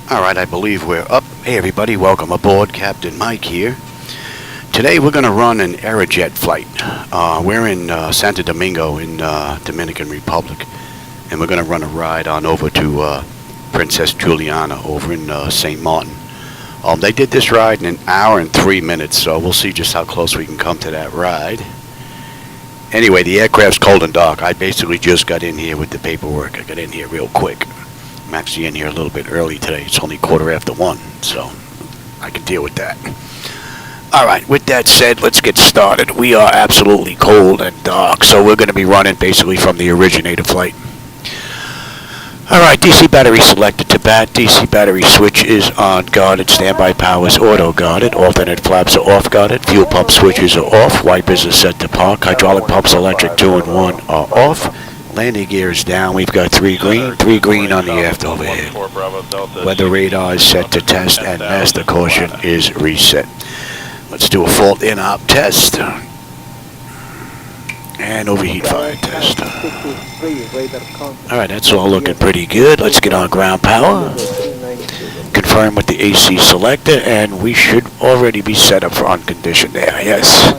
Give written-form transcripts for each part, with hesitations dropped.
Alright, I believe we're up. Hey everybody, welcome aboard. Captain Mike here. Today we're going to run an Arajet flight. We're in Santo Domingo in Dominican Republic. And we're going to run a ride on over to Princess Juliana over in St. Martin. They did this ride in 1 hour and 3 minutes, so we'll see just how close we can come to that ride. Anyway, the aircraft's cold and dark. I basically just got in here with the paperwork. I got in here real quick. I'm actually in here a little bit early today. It's only 1:15, so I can deal with that. Alright, with that said, let's get started. We are absolutely cold and dark, so we're going to be running basically from the originator flight. Alright, DC battery selected to bat. DC battery switch is on guarded. Standby power is auto guarded. Alternate flaps are off guarded. Fuel pump switches are off. Wipers are set to park. Hydraulic pumps electric 2 and 1 are off. Landing gear is down. We've got 3 green on the aft overhead. Weather radar is set to test and master caution is reset. Let's do a fault in-op test. And overheat fire test. Alright, that's all looking pretty good. Let's get on ground power. Confirm with the AC selector, and we should already be set up for unconditioned there. Yes.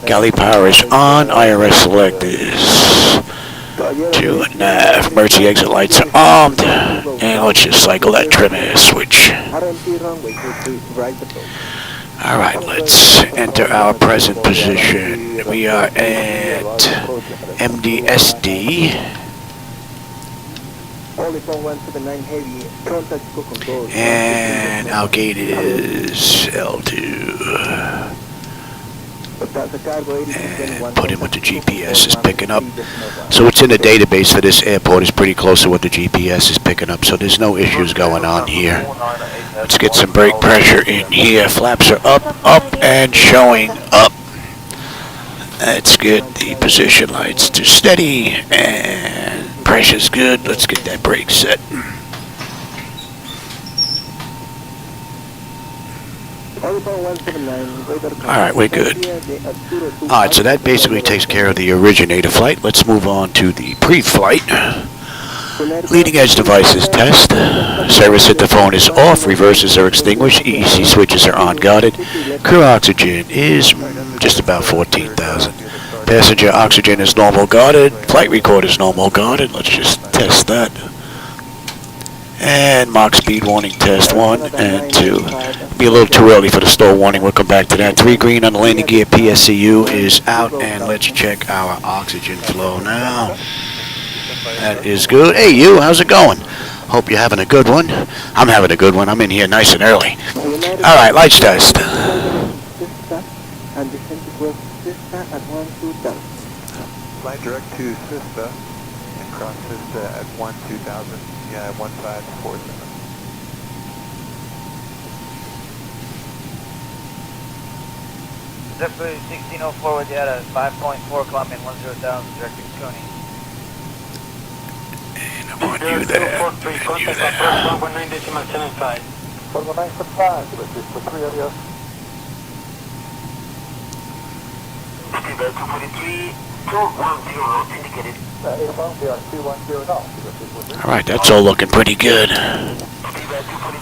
Galley power is on. IRS selector is to nav. Emergency exit lights are armed. And let's just cycle that trim air switch. Alright, let's enter our present position. We are at MDSD. And our gate is L2. And put in what the GPS is picking up. So what's in the database for this airport is pretty close to what the GPS is picking up, so there's no issues going on here. Let's get some brake pressure in here. Flaps are up, and showing up. That's good. The position lights to steady, and pressure's good. Let's get that brake set. Alright, we're good. Alright, so that basically takes care of the originator flight. Let's move on to the pre-flight. Leading edge devices test. Service hit the phone is off. Reverses are extinguished. EEC switches are on guarded. Crew oxygen is just about 14,000. Passenger oxygen is normal guarded. Flight record is normal guarded. Let's just test that. And Mach speed warning test 1 and 2. Be a little too early for the stall warning. We'll come back to that. 3 green on the landing gear. PSCU is out, and let's check our oxygen flow now. That is good. Hey, you, how's it going? Hope you're having a good one. I'm having a good one. I'm in here nice and early. All right, lights test. Flight direct to Sista and cross Sista at 12,000. Yeah, 1547. Zephyr 1604 with you at a 5.4 kilometer 10,000 directing Coney. And I want you there. And you there. 419.75. 419.5. This is for 3 areas. 243, 210 indicated. Alright, that's all looking pretty good.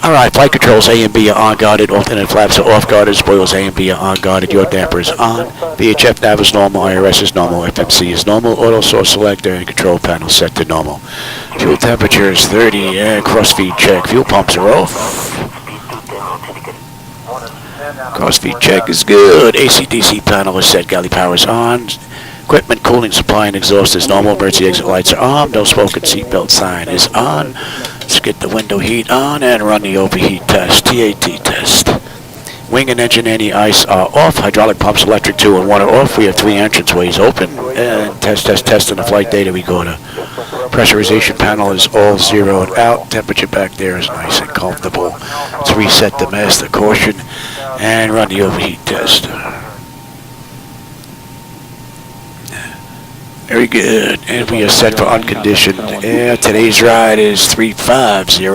Alright, flight controls A and B are on guarded. Alternate flaps are off guarded. Spoilers A and B are on guarded. Your damper is on. VHF nav is normal. IRS is normal. FMC is normal. Auto source selector and control panel set to normal. Fuel temperature is 30 and cross feed check. Fuel pumps are off. Cross feed check is good. AC/DC panel is set. Galley power is on. Equipment, cooling, supply, and exhaust is normal. Emergency exit lights are on. No smoke and seatbelt sign is on. Let's get the window heat on and run the overheat test. TAT test. Wing and engine anti-ice are off. Hydraulic pumps electric 2 and 1 are off. We have 3 entranceways open. And test in the flight data. We go to pressurization panel is all zeroed out. Temperature back there is nice and comfortable. Let's reset the master caution and run the overheat test. Very good, and we are set for unconditioned air. Today's ride is 350.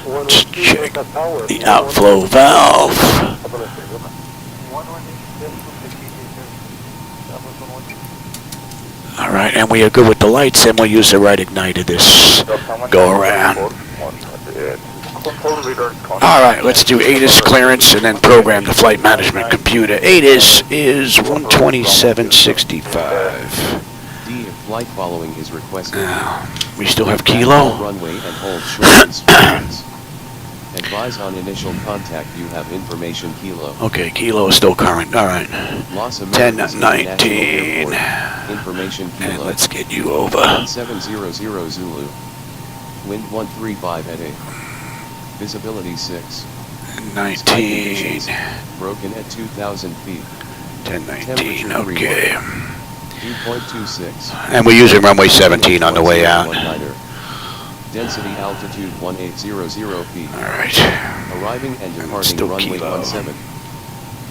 Let's check the outflow valve. All right, and we are good with the lights, and we'll use the right igniter this go around. All right, let's do ATIS clearance and then program the flight management computer. ATIS is 127.65. D if flight following is requested. Now, we still have kilo. Runway and hold short instructions. Advise on initial contact you have information kilo. Okay, kilo is still current. All right. Los 10-19. Information And kilo. let's get you over. 1700 Zulu. Wind 135 at 8. Visibility 6. 19. Broken at 2,000 feet. 10-19. Okay. 2.26. And we're using runway 17 on the way out. Density altitude 1800 feet. All right. Arriving and departing still runway kilo. 17.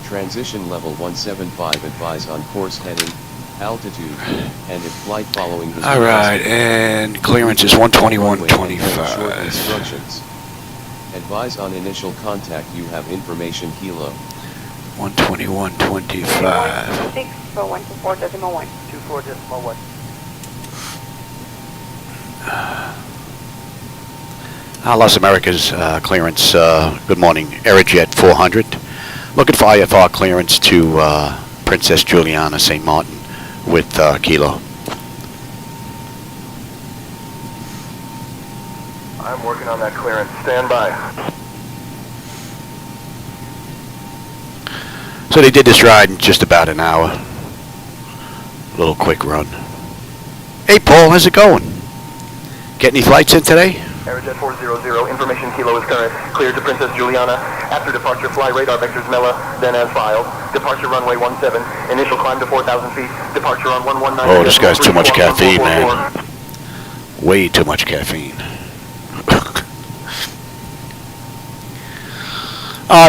Transition level 175. Advise on course heading, altitude, and if flight following is All right, and clearance is Short 121.25. instructions. Advise on initial contact you have information kilo. 121.25. 6 for 124.1. 24.1. Los Americas clearance, good morning, Arajet 400. Looking for IFR clearance to Princess Juliana, St. Martin with kilo. I'm working on that clearance. Stand by. So they did this ride in just about an hour. A little quick run. Hey Paul, how's it going? Get any flights in today? Arajet 400, information kilo is current. Cleared to Princess Juliana. After departure, fly radar vectors MELLA, then as filed. Departure runway 17. Initial climb to 4,000 feet. Departure on 119. Oh, this guy's too much caffeine, man. Way too much caffeine.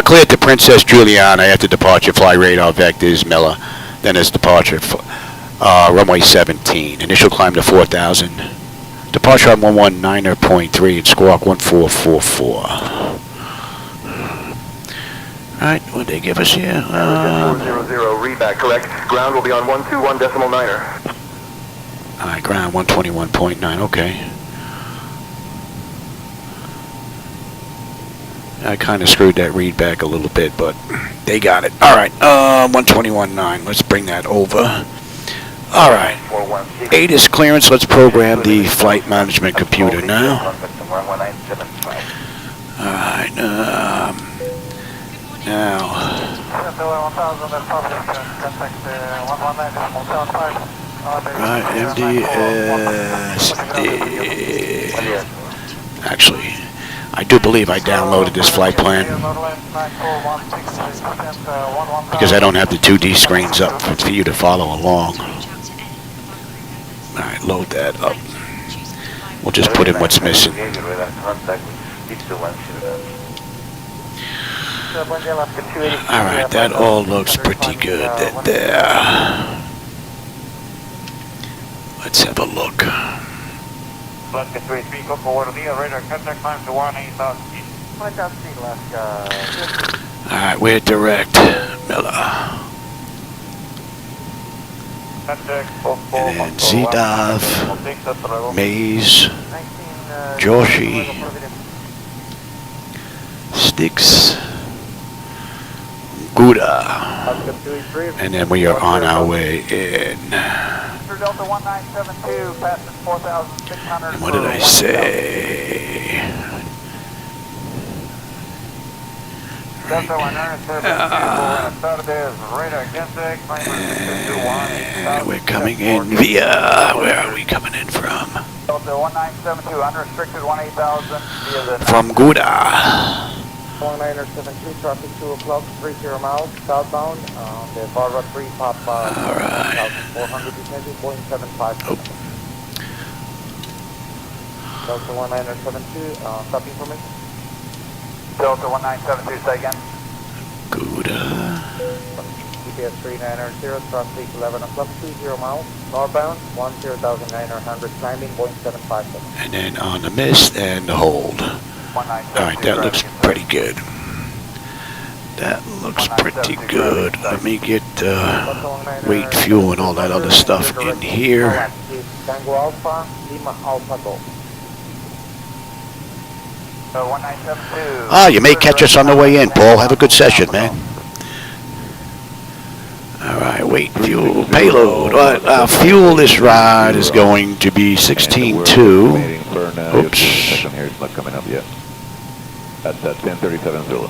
Cleared to Princess Juliana after departure, fly radar vectors MELLA, then as departure, runway 17. Initial climb to 4,000. Departure on 119.3 and squawk 1444. Alright, what'd they give us here? 400, read back correct. Ground will be on 121.9er. Alright, ground 121.9, okay. I kind of screwed that read back a little bit, but they got it. Alright, 121.9, let's bring that over. Alright, ATIS clearance, let's program the flight management computer now. Alright, now, right, MDSD. Actually, I do believe I downloaded this flight plan because I don't have the 2D screens up for you to follow along. Alright, load that up. We'll just put in what's missing. Alright, that all looks pretty good there. Let's have a look. Alright, we're direct MELLA. And then ZDAV, Maze, Joshi, Sticks, Gouda, and then we are on our way in. And what did I say? And we're coming in via, where are we coming in from? From Gouda. 1972, traffic 2 o'clock, 30 miles, southbound, the forward 3 pop, Alright. 400 0.75. Oh. Delta 1972, stop information. Delta 1972, say again. Gouda. GPS 3900, traffic 11 o'clock, 20 miles, northbound, 10,900, climbing, 0.757. And then on the mist and the hold. Alright, that looks pretty good. That looks pretty good. Let me get weight, fuel, and all that other stuff in here. Tango Alpha, Lima Alpha Golf. 1972. Ah, you may catch us on the way in, Paul. Have a good session, man. All right, weight, fuel, payload. Fuel this ride is going to be 16.2. Oops. Here, it's not coming up yet. That's 1037 Zulu.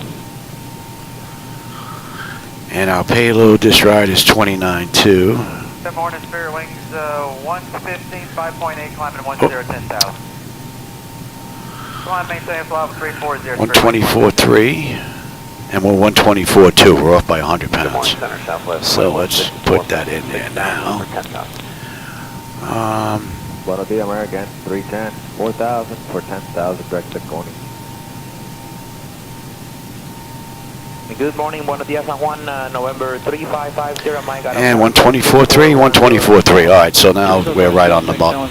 And our payload this ride is 29.2. Good morning, Spirit Wings, 115, 5.8, climbing 10,000. Come on, maintain flight 340. 124.3. And we're 124.2. We're off by 100 pounds. So let's put that in there now. Buenos dias, American. 310, 4,000 for 10,000 direct to Coney. Good morning, Buenos dias, San Juan, November 3550, Mike. And 124.3, 124.3. All right, so now we're right on the button.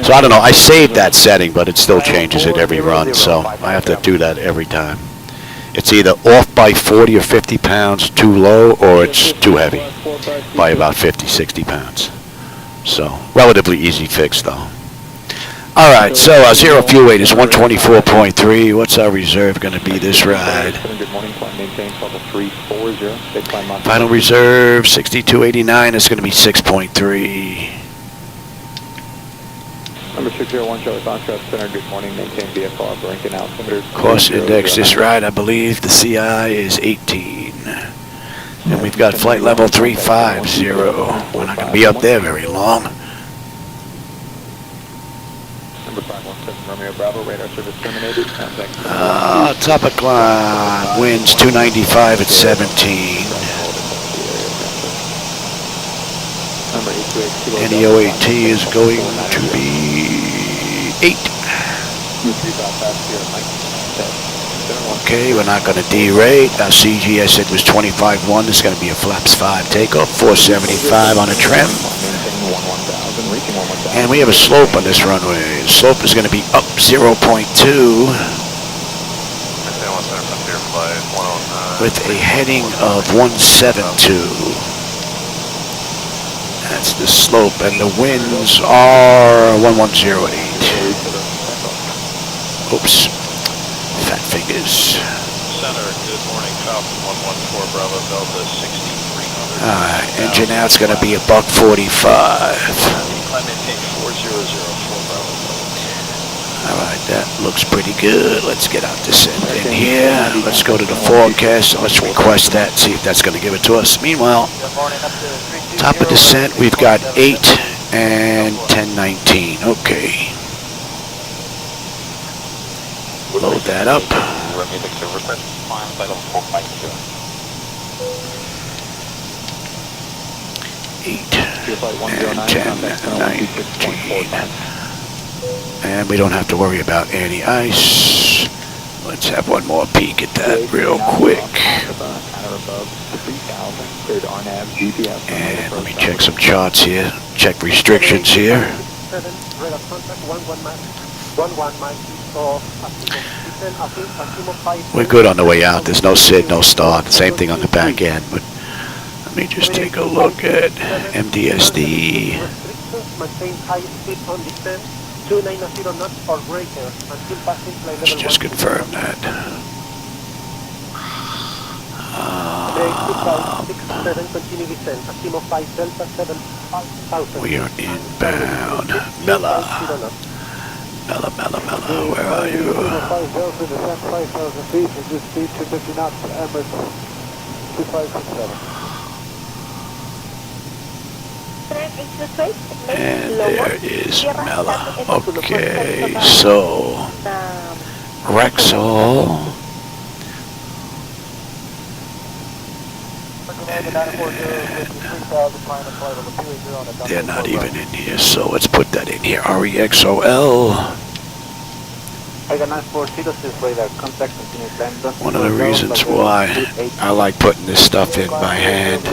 So I don't know. I saved that setting, but it still changes it every run. So I have to do that every time. It's either off by 40 or 50 pounds, too low, or it's too heavy by about 50, 60 pounds. So relatively easy fix, though. All right, so our zero fuel weight is 124.3. What's our reserve going to be this ride? Final reserve 62.89. It's going to be 6.3. Number 601, Charlie Foxtrot Center, good morning, maintain VFR, blinking altimeter. Course index this ride, I believe the CI is 18. And we've got flight level 350. We're not going to be up there very long. Number 517, Romeo Bravo, radar service terminated. Top of climb, winds 295 at 17. NEOAT is going to be 8. Okay, we're not going to derate. Our CG I said was 25.1. This is going to be a flaps 5 takeoff, 475 on a trim. And we have a slope on this runway. The slope is going to be up 0.2 with a heading of 172. That's the slope, and the winds are 1108. Oops. Fat fingers. Center, good morning, Falcon 114 Bravo Delta 6300. Engine out's going to be a buck 45. Climb maintain 4004 Bravo. Alright, that looks pretty good. Let's get out descent in here. Let's go to the forecast and let's request that, see if that's going to give it to us. Meanwhile, top of descent, we've got 8 and 1019. Okay. Load that up. 8 and 1019. And we don't have to worry about any ice. Let's have one more peek at that real quick. And let me check some charts here. Check restrictions here. We're good on the way out. There's no SID, no start. Same thing on the back end. But let me just take a look at MDSD. Let's just confirm that. We are inbound. Mella. Mella, where are you? And there is Mella. Okay, so Rexall. They're not even in here, so let's put that in here. REXOL. One of the reasons why I like putting this stuff in by hand.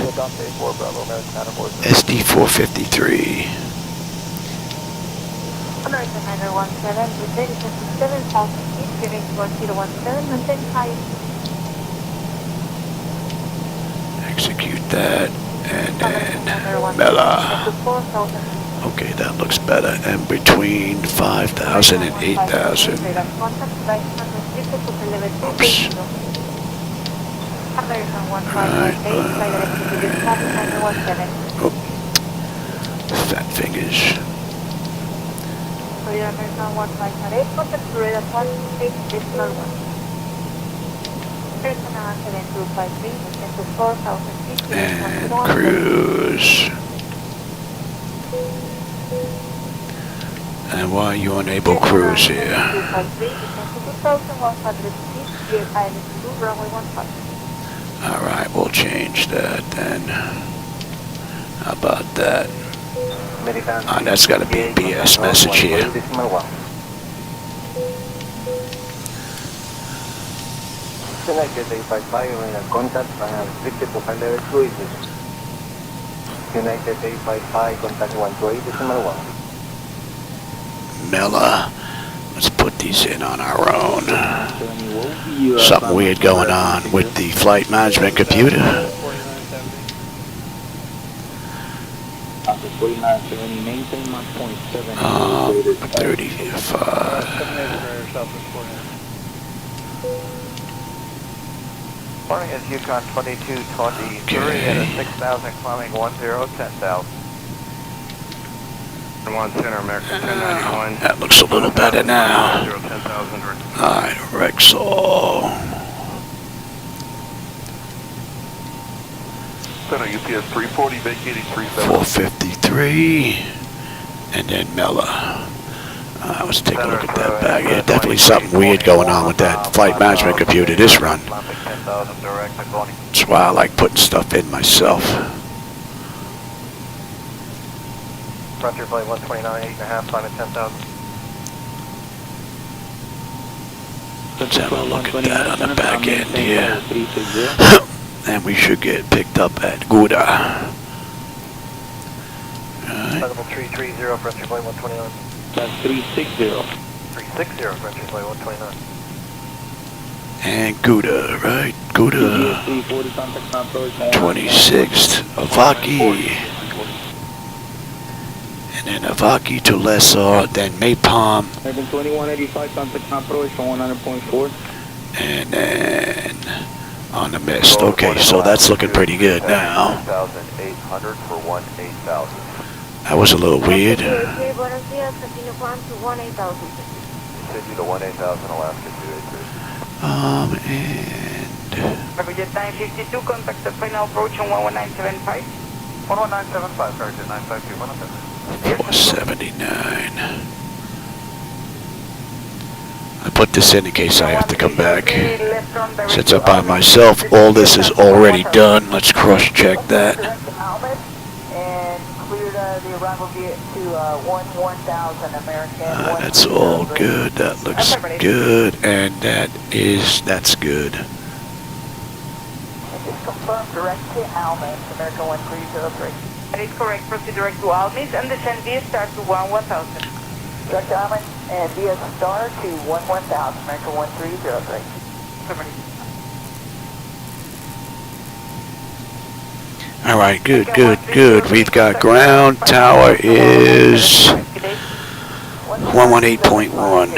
SD 453. American 917, with 7,000 feet, giving to 1017, maintain high. that, and then MELLA. Okay, that looks better. And between 5,000 and 8,000. Oops. Alright. Oh. Fat fingers. And cruise. And why are you unable cruise here? Alright, we'll change that then. How about that? Oh, that's got to be a BS message here. United 855, contact restricted to high level cruises. United 855, contact 128.1. MELLA. Let's put these in on our own. Something weird going on with the flight management computer. 35. Morning is Yukon 2223 at a 6,000 climbing 10,000. 1 Center, American 1091. That looks a little better now. 10,000. Alright, Rexall. Center, UPS 340, vacating 37. 453. And then MELLA. Let's take a look at that bag. Yeah, definitely something weird going on with that flight management computer this run. That's why I like putting stuff in myself. Frontier flight 129, 8.5, climb at 10,000. Let's have a look at that on the back end here. And we should get picked up at Gouda. Level 330, Frontier flight 129. That's 360. 360, Frontier flight 129. And Gouda, right? Gouda. 26th, Avaki. And then Avaki to Lesser, then Maypalm. 2185, contact approach for 100.4. And then on the mist. Okay, so that's looking pretty good now. 1,800 for 18,000. That was a little weird. Buenos días, continue climb to 18,000. Continue to 18,000, Alaska 283. And Arajet time 52, contact the final approach on 11975. 11975, Arajet 952, 479. I put this in case I have to come back. Since I'm by myself, all this is already done. Let's cross-check that. And clear the arrival to 1,000 American. That's all good. That looks good. And that's good. It's confirmed direct to Almas, American 1303. That is correct. Proceed direct to Almas and descend via star to 1,000. Direct to Almas and via star to 1,000, American 1303. All right, good, good, good. We've got ground tower is 118.1.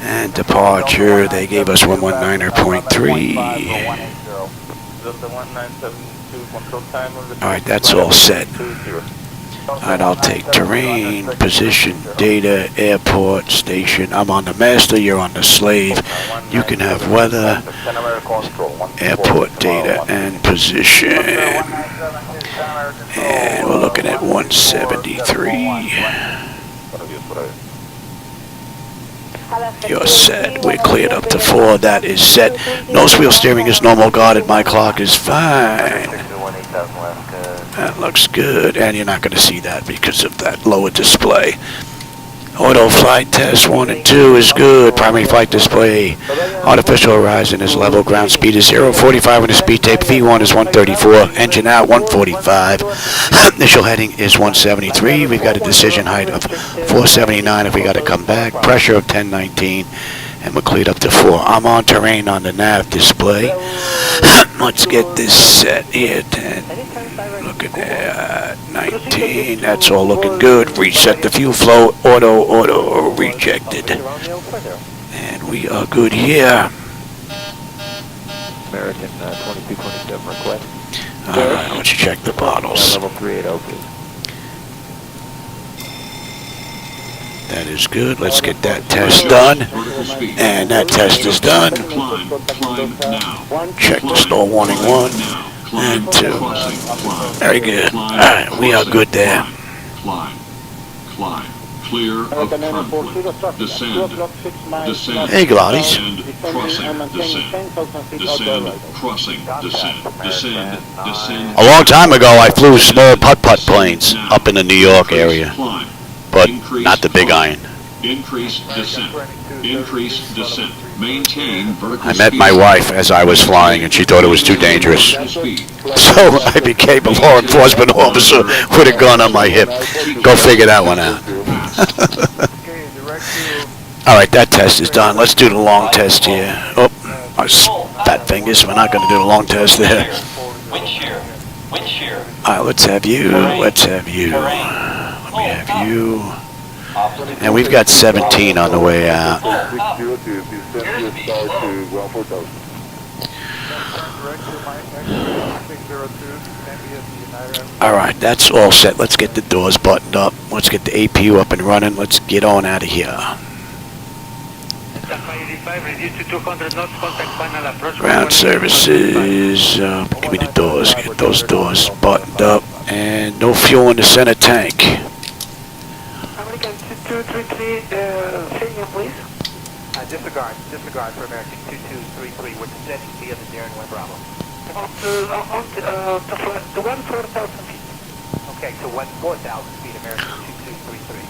And departure, they gave us 119.3. All right, that's all set. All right, I'll take terrain, position, data, airport, station. I'm on the master, you're on the slave. You can have weather, airport data, and position. And we're looking at 173. You're set. We're cleared up to 4. That is set. Nose wheel steering is normal guarded. My clock is fine. That looks good. And you're not going to see that because of that lower display. Auto flight test 1 and 2 is good. Primary flight display. Artificial horizon is level. Ground speed is 045 on the speed tape. V1 is 134. Engine out 145. Initial heading is 173. We've got a decision height of 479 if we got to come back. Pressure of 1019. And we're cleared up to 4. I'm on terrain on the nav display. Let's get this set here. 10. Look at that. 19. That's all looking good. Reset the fuel flow. Auto rejected. And we are good here. American 2227 request. Alright, let's check the bottles. Level 380, please. That is good. Let's get that test done. And that test is done. Check the stall warning 1 and 2. Very good. Alright, we are good there. Climb. Clear of front. Descend. Hey, Glotties. Descend. Crossing. Descend. A long time ago, I flew small putt-putt planes up in the New York area, but not the big iron. Increase descent. Maintain vertical I met my wife as I was flying, and she thought it was too dangerous. So I became a law enforcement officer with a gun on my hip. Go figure that one out. Alright, that test is done. Let's do the long test here. Oh, my fat fingers. We're not going to do the long test there. Alright, let's have you. Let me have you. And we've got 17 on the way out. Alright, that's all set. Let's get the doors buttoned up. Let's get the APU up and running. Let's get on out of here. Ground services. Give me the doors. Get those doors buttoned up. And no fuel in the center tank. American 2233, say name please. Disregard for American 2233, we're descending via the Darren 1 Bravo. To 4,000 feet. Okay, to 4,000 feet, American 2233.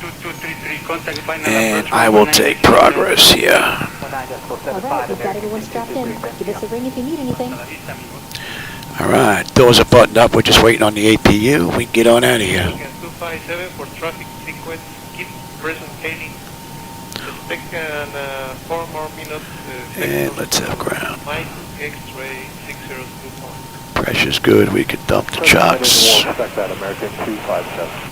2233, contact final. And I will take progress here. Alright, we've got everyone strapped in. Give us a ring if you need anything. Alright, doors are buttoned up. We're just waiting on the APU. We can get on out of here. 257 for traffic sequence. Keep presentating. Expect 4 more minutes. And let's have ground. Mike X-ray 6024. Pressure's good. We can dump the chocks. Expect that, American 257.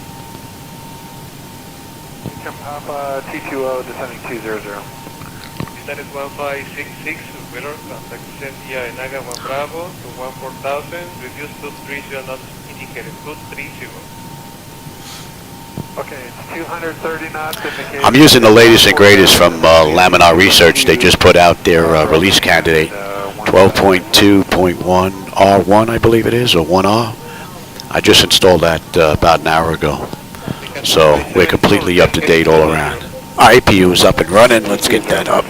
Papa T20 descending 200. That is 1566, weather, contact send via Enaga 1 Bravo to 14,000, reduce to 30 knots indicated, 230. Okay, it's 230 knots indicated. I'm using the latest and greatest from Laminar Research. They just put out their release candidate, 12.2.1 R1, I believe it is, or 1R. I just installed that about an hour ago. So we're completely up to date all around. Our APU is up and running. Let's get that up.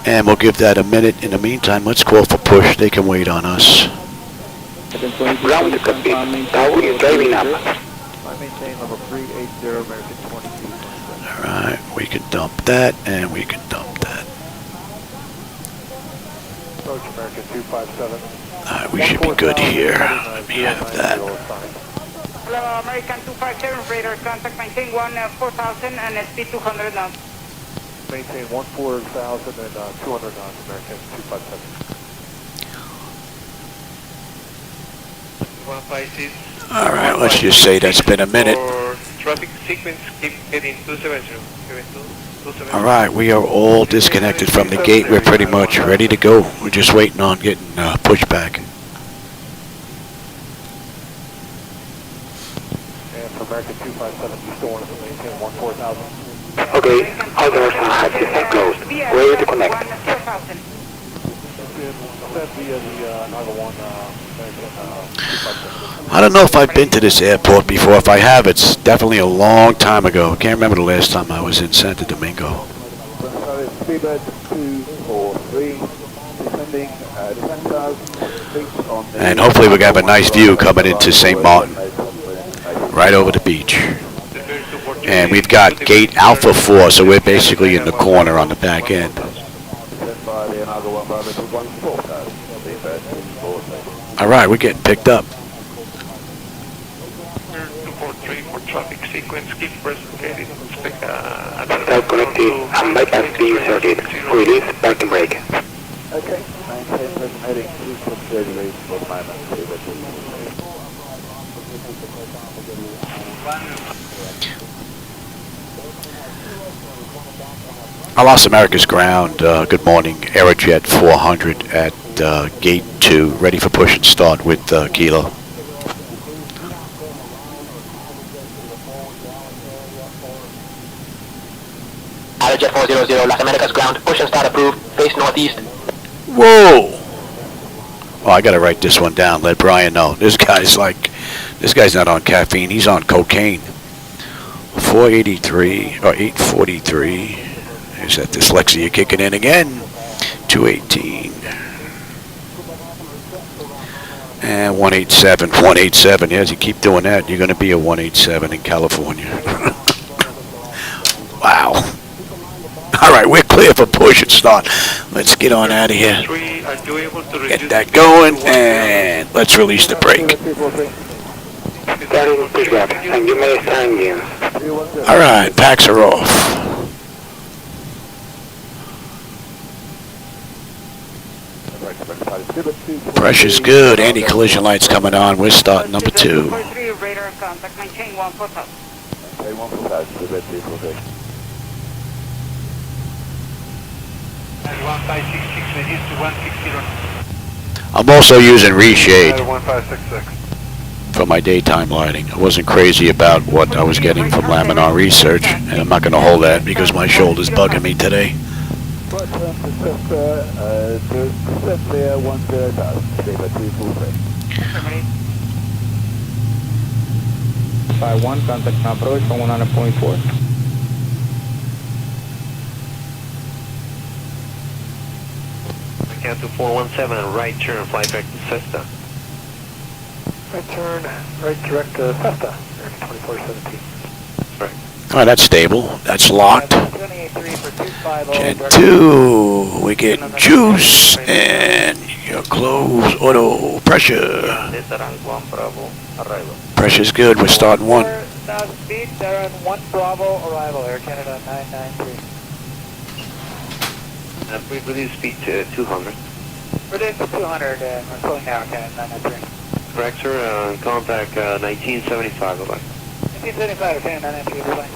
And we'll give that a minute. In the meantime, let's call for push. They can wait on us. Ground to Cockpit. Tower is driving up. I maintain level 380, American 2227. Alright, we can dump that, and we can dump that. Approach American 257. Alright, we should be good here. Let me have that. Hello, American 257, radar contact, maintain 4,000 and speed 200 knots. Maintain 14,000 and 200 knots, American 257. 156. Alright, let's just say that's been a minute. For traffic sequence, keep heading 270. Alright, we are all disconnected from the gate. We're pretty much ready to go. We're just waiting on getting pushed back. American 257, you still want us to maintain 14,000? Okay, all doors and hatches are closed. Ready to connect. I don't know if I've been to this airport before. If I have, it's definitely a long time ago. I can't remember the last time I was in Santo Domingo. And hopefully we're going to have a nice view coming into St. Martin. Right over the beach. And we've got gate Alpha 4, so we're basically in the corner on the back end. Alright, we're getting picked up. 243 for traffic sequence, keep presentating. Expect Start connected and bypass being inserted. Release parking brake. I lost America's ground. Good morning. Arajet 400 at gate 2, ready for push and start with Kilo. Arajet 400, Las Americas ground, push and start approved, face northeast. Whoa! Oh, I gotta write this one down. Let Brian know. This guy's not on caffeine. He's on cocaine. 483 or 843. Is that dyslexia kicking in again? 218. And 187. 187. Yes, you keep doing that, you're gonna be a 187 in California. Wow. All right, we're clear for push and start. Let's get on out of here. Get that going, and let's release the brake. All right, packs are off. Pressure's good. Anti-collision lights coming on. We're starting number 2. Radar contact, maintain 14000. I'm also using reshade 1566. for my daytime lighting. I wasn't crazy about what I was getting from Laminar Research, and I'm not going to hold that because my shoulder's bugging me today. 51, contact approach from 100.4. Count to 417 and right turn, flight direct to Cesta. Right turn, right direct to Cesta, 2417. Right. All right, that's stable. That's locked. Gen 2, we're getting juice, and your close auto pressure. Pressure's good. We're starting 1. 4,000 feet, they're on 1 Bravo, arrival, Air Canada 993. We reduce speed to 200. Reduce to 200, we're pulling now, Canada 993. Correct, sir. Contact 1975, bye-bye. 1975, Canada 993, bye-bye.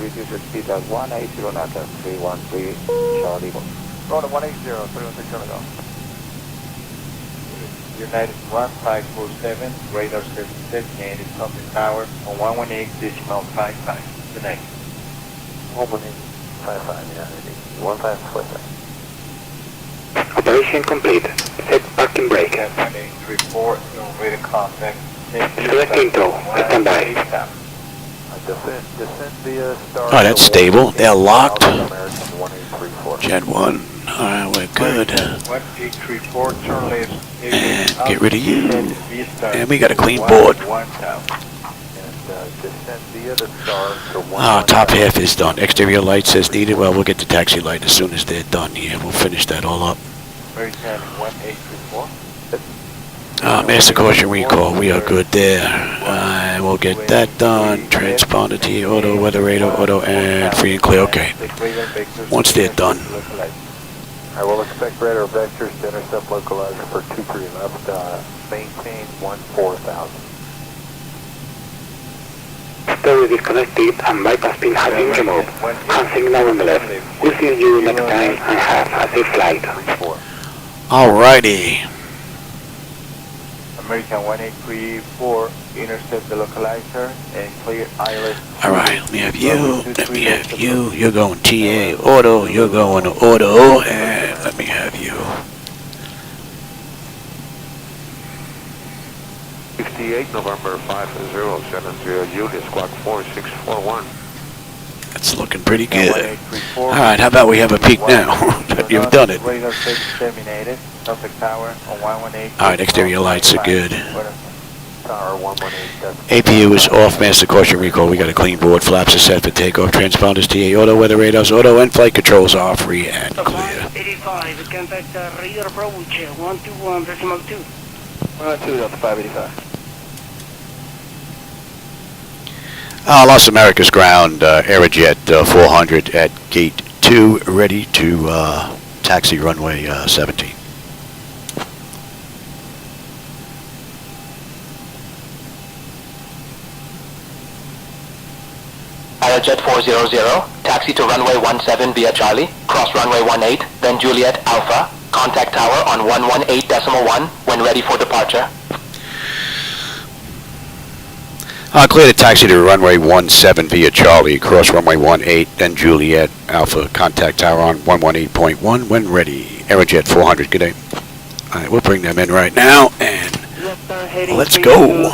Reduce your speed at 180, not 313, Charlie. Roll to 180, 316, go. United 1547, radar service designated Cockpit Tower on 118.55. The next. 118.55, United 1547. Operation complete. Set parking brake. 1834, no radar contact. Selecting tow. Stand by. Descent via star. Oh, that's stable. They're locked. Gen 1. All right, we're good. 1834, turn left. And get rid of you. And we got a clean board. Ah, top half is done. Exterior lights as needed. Well, we'll get the taxi light as soon as they're done here. We'll finish that all up. Master caution recall. We are good there. We'll get that done. Transponder to auto, weather radar, auto, and free and clear. Okay. Once they're done. I will expect radar vectors to intercept localizer for 23 left. Maintain 14,000. Stereo disconnected and bypass pin has been removed. Hand signal on the left. We'll see you next time and have a safe flight. Alrighty. American 1834, intercept the localizer and clear ILS. Alright, let me have you. Let me have you. You're going TA auto. You're going auto. And let me have you. 58 November 5070 Julia Squawk 4641. That's looking pretty good. Alright, how about we have a peek now? You've done it. Alright, exterior lights are good. APU is off, master caution recall. We got a clean board. Flaps are set for takeoff. Transponders, TA auto, weather radars auto, and flight controls are free and clear. 85, contact radar approach 121.2. 102 Delta 585. Los America's ground, Arajet 400 at gate 2, ready to taxi runway 17. Arajet 400, taxi to runway 17 via Charlie, cross runway 18, then Juliet Alpha, contact tower on 118.1 when ready for departure. Clear the taxi to runway 17 via Charlie, cross runway 18, then Juliet Alpha, contact tower on 118.1 when ready. Arajet 400, good day. Alright, we'll bring them in right now, and let's go. Turn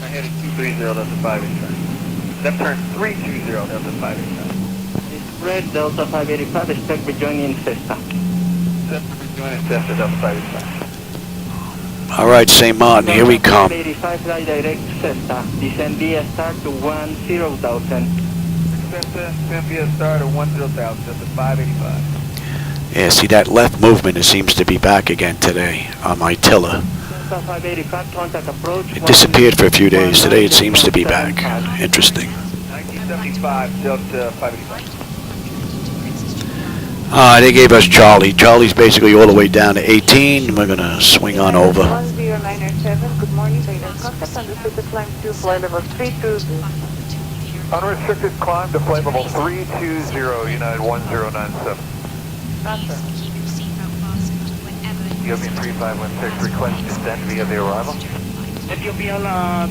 ahead at 230, Delta 585. Left turn 320, Delta 585. It's red, Delta 585, expect rejoining Cessna. Rejoining Cessna, Delta 585. Alright, SayMod, here we come. 85 fly direct Cessna, descend via start to 10,000. Descend via start to 10,000, Delta 585. Yeah, see that left movement, it seems to be back again today on my tiller. It disappeared for a few days. Today it seems to be back. Interesting. 1975, Delta 585. They gave us Charlie. Charlie's basically all the way down to 18. We're going to swing on over. 10907, good morning, radar contact, unrestricted climb to flight level 320. Unrestricted climb to flight level 320, United 1097. Ethiopian 3516, request descent via the arrival. Ethiopian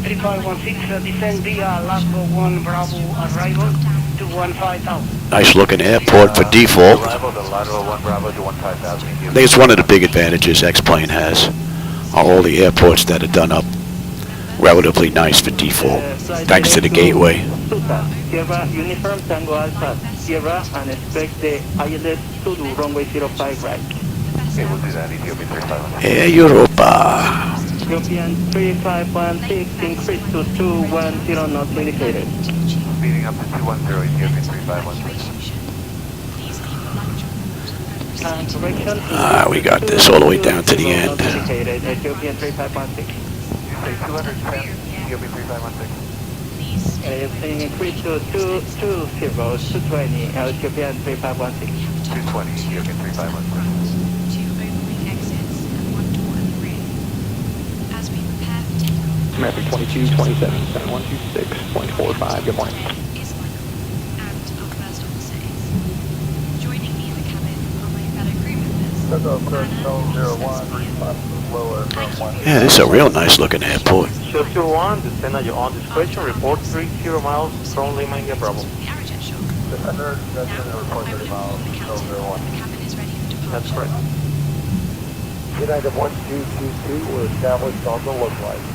3516, descend via Lasco 1 Bravo arrival to 15,000. Nice looking airport for default. Arrival to lateral 1 Bravo to 15,000. I think it's one of the big advantages X-Plane has. Are all the airports that are done up relatively nice for default, thanks to the gateway. Sierra Uniform Tango Alpha Sierra, and expect the ILS to do runway 05 right. Okay, we'll do that. Ethiopian 3516. Air Europa. Ethiopian 3516, increase to 210 knots indicated. Speeding up to 210, Ethiopian 3516. Correction. We got this all the way down to the end. Ethiopian 3516. You say 210, Ethiopian 3516. Increase to 220, Ethiopian 3516. 220, Ethiopian 3516. American 2227, 7126.45, good morning. Yeah, this is a real nice looking airport. Show 01, descend at your own discretion, report 30 miles from Lima India Bravo. Defender, report 30 miles, 01. That's correct. United 1222 will establish on the localize.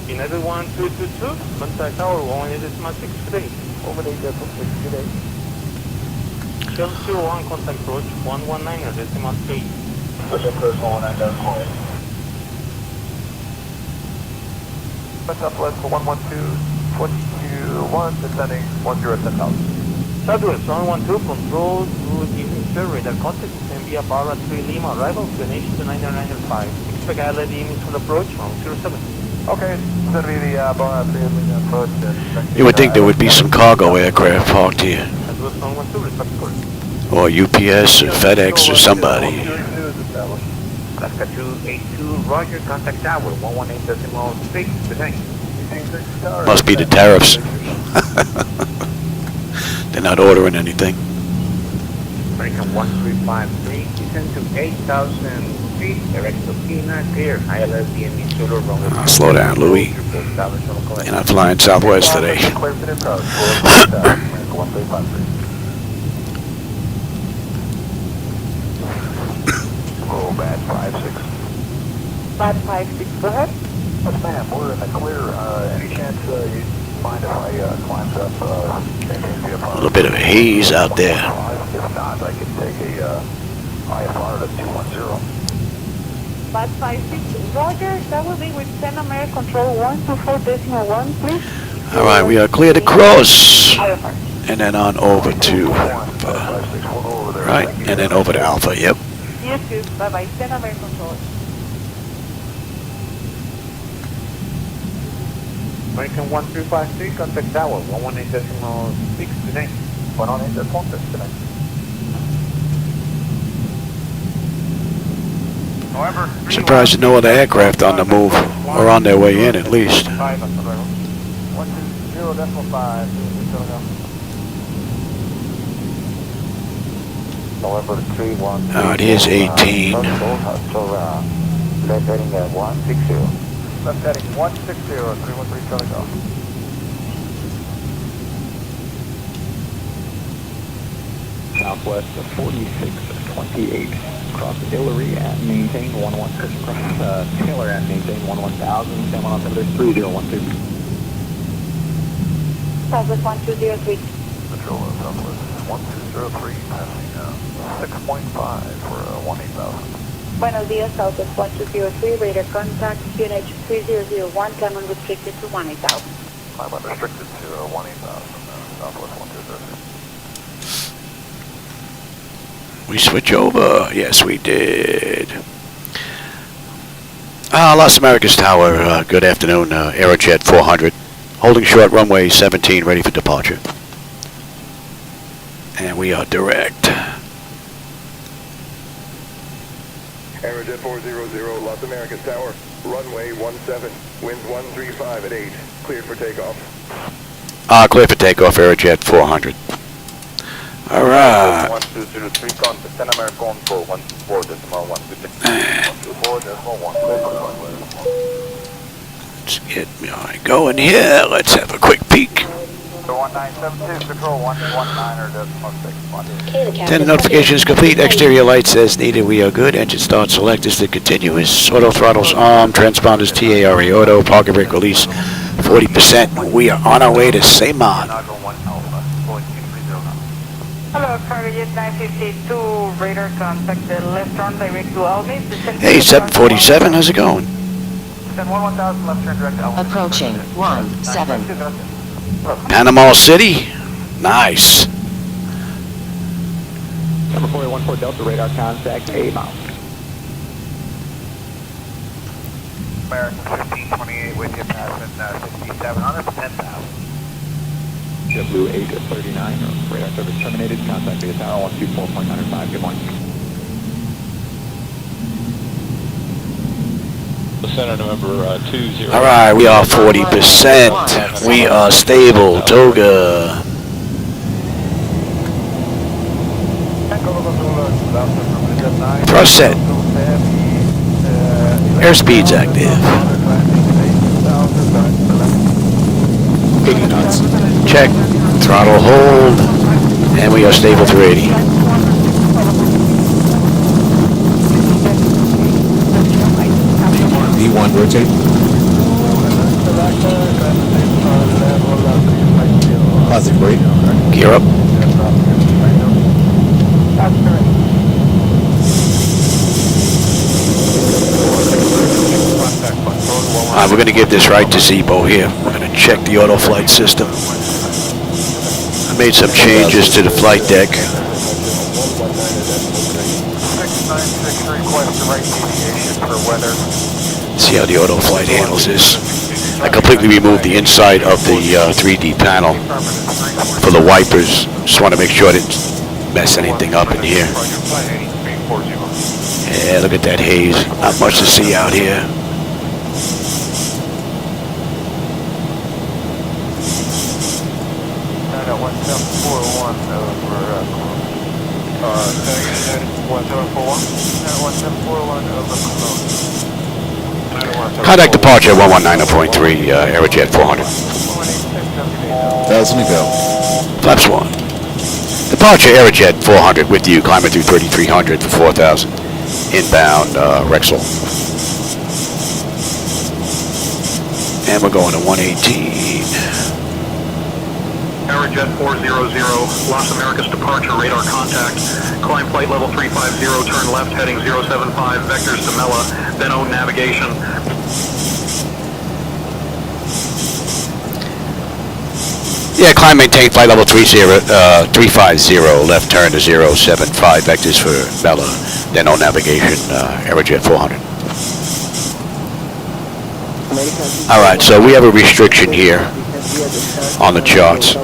United 1222, contact tower 118.6 today. Over 8.6 today. Show 01, contact approach 119 at decimal 3. Push up personal 19.1. Southwest for 112.21, descending 10,000. Southwest 112, control to evening sir, radar contact, and via Barra 3 Lima, arrival, destination to 9905. Expect ILS evening from approach from 07. Okay, so that'll be the Barra 3 Lima approach. You would think there would be some cargo aircraft parked here. Southwest 112, respect course. Or UPS or FedEx or somebody. Alaska 282, Roger, contact tower 118.6, today. Must be the tariffs. They're not ordering anything. American 1353, descend to 8,000 feet, direct to Kina, clear, ILS DME Solar, runway. Slow down, Louis. You're not flying Southwest today. Oh, bad 5-6. 556, go ahead. Yes, ma'am, we're in the clear. Any chance you mind if I climbed up A little bit of a haze out there. If not, I can take a IFR to 210. 556, Roger, that will be with 10 American Control 124.1, please. All right, we are clear to cross. And then on over to right, and then over to Alpha, yep. Yes, sir. Bye-bye. 10 American Control. American 1353, contact tower 118.6, today. 118.6 today. Surprised that no other aircraft on the move, or on their way in at least. 120.5. November 31. Oh, it is 18. Left heading at 160. Left heading 160, 313 Charlie Golf. Southwest of 4628. Cross Hillary at maintain 116. Cross Taylor at maintain 11000. Stand on altimeter 3012. Southwest 1203. Control Southwest 1203, passing 6.5 for 18,000. Buenos días, Southwest 1203, radar contact, QNH 3001, climb unrestricted to 18,000. Climb unrestricted to 18,000, Southwest 1203. We switch over. Yes, we did. Las Americas Tower, good afternoon. Arajet 400. Holding short runway 17, ready for departure. And we are direct. Arajet 400, Las Americas Tower, runway 17, winds 135 at 8, cleared for takeoff. Clear for takeoff, Arajet 400. All right. 1203, contact, 10 American Control, 124.1. 124.1, Let's get going here. Let's have a quick peek. 1972, control 119.6. Antenna notification is complete. Exterior lights as needed. We are good. Engine start select is the continuous. Auto throttles on. Transponders TARE auto. Parking brake release 40%. We are on our way to SayMod. Hello, Arajet 952, radar contact, left turn direct to Almis. Hey, 747. How's it going? Approaching 17. Panama City. Nice. Number 414 Delta radar contact, A-mount. American 1528 with you passing 6700 for 10,000. W839, radar service terminated. Contact via tower 124.95. Good morning. Center November 20. All right, we are 40%. We are stable. Toga. Proceed. Airspeed's active. 80 knots. Check. Throttle hold. And we are stable 380. V1 rotate. Positive brake. Gear up. Alright, we're going to give this right to Zibo here. We're going to check the auto flight system. I made some changes to the flight deck. 696 request the right deviation for weather. See how the auto flight handles this. I completely removed the inside of the 3D panel for the wipers. Just want to make sure I didn't mess anything up in here. Yeah, look at that haze. Not much to see out here. Contact departure 119.3, Arajet 400. 1,000 to go. Flaps 1. Departure Arajet 400 with you, climber through 3300 for 4,000. Inbound Rexel. And we're going to 118. Arajet 400, Las Americas departure, radar contact. Climb flight level 350, turn left heading 075, vectors to MELLA, then own navigation. Yeah, climb maintain flight level 350, left turn to 075, vectors for MELLA, then own navigation, Arajet 400. Alright, so we have a restriction here on the charts.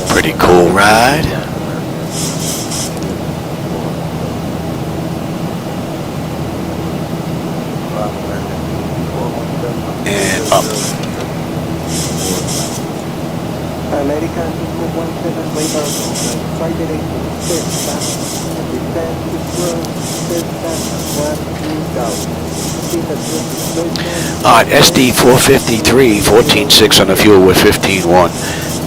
Pretty cool ride. And up. American 17 radar, targeting Cessna, descend to Cessna 1000. Alright, SD 453, 14.6 on the fuel with 15.1.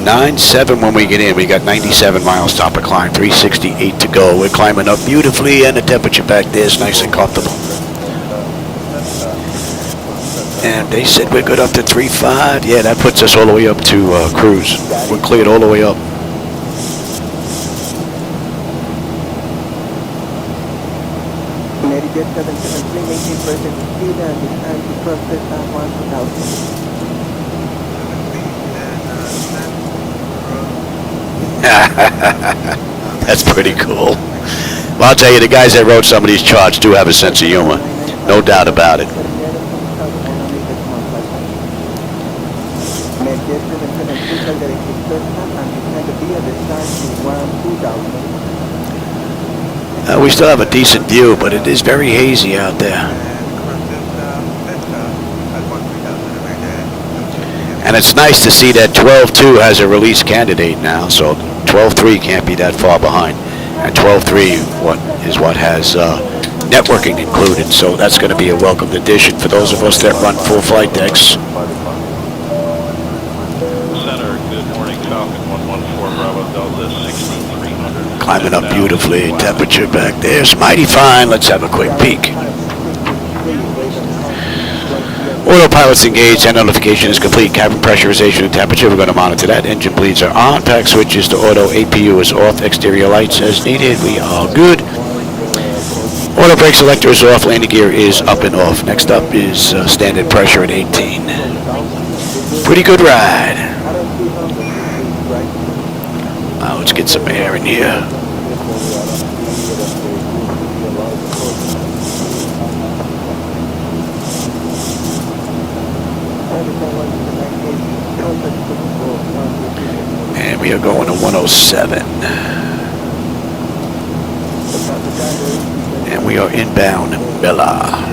9.7 when we get in. We got 97 miles top of climb, 368 to go. We're climbing up beautifully, and the temperature back there is nice and comfortable. And they said we're good up to 3.5. Yeah, that puts us all the way up to cruise. We're cleared all the way up. Arajet 773, maintain present speed and descend to process at 1000. That's pretty cool. Well, I'll tell you, the guys that wrote some of these charts do have a sense of humor. No doubt about it. We still have a decent view, but it is very hazy out there. And it's nice to see that 12.2 has a release candidate now, so 12.3 can't be that far behind. And 12.3 what has networking included, so that's going to be a welcomed addition for those of us that run full flight decks. Center, good morning, Falcon 114 Bravo Delta 6300. Climbing up beautifully, temperature back there is mighty fine. Let's have a quick peek. Autopilot's engaged, and notification is complete. Cabin pressurization and temperature, we're going to monitor that. Engine bleeds are on. Pack switches to auto. APU is off. Exterior lights as needed. We are good. Auto brake selector is off. Landing gear is up and off. Next up is standard pressure at 18. Pretty good ride. Let's get some air in here. And we are going to 107. And we are inbound Mella.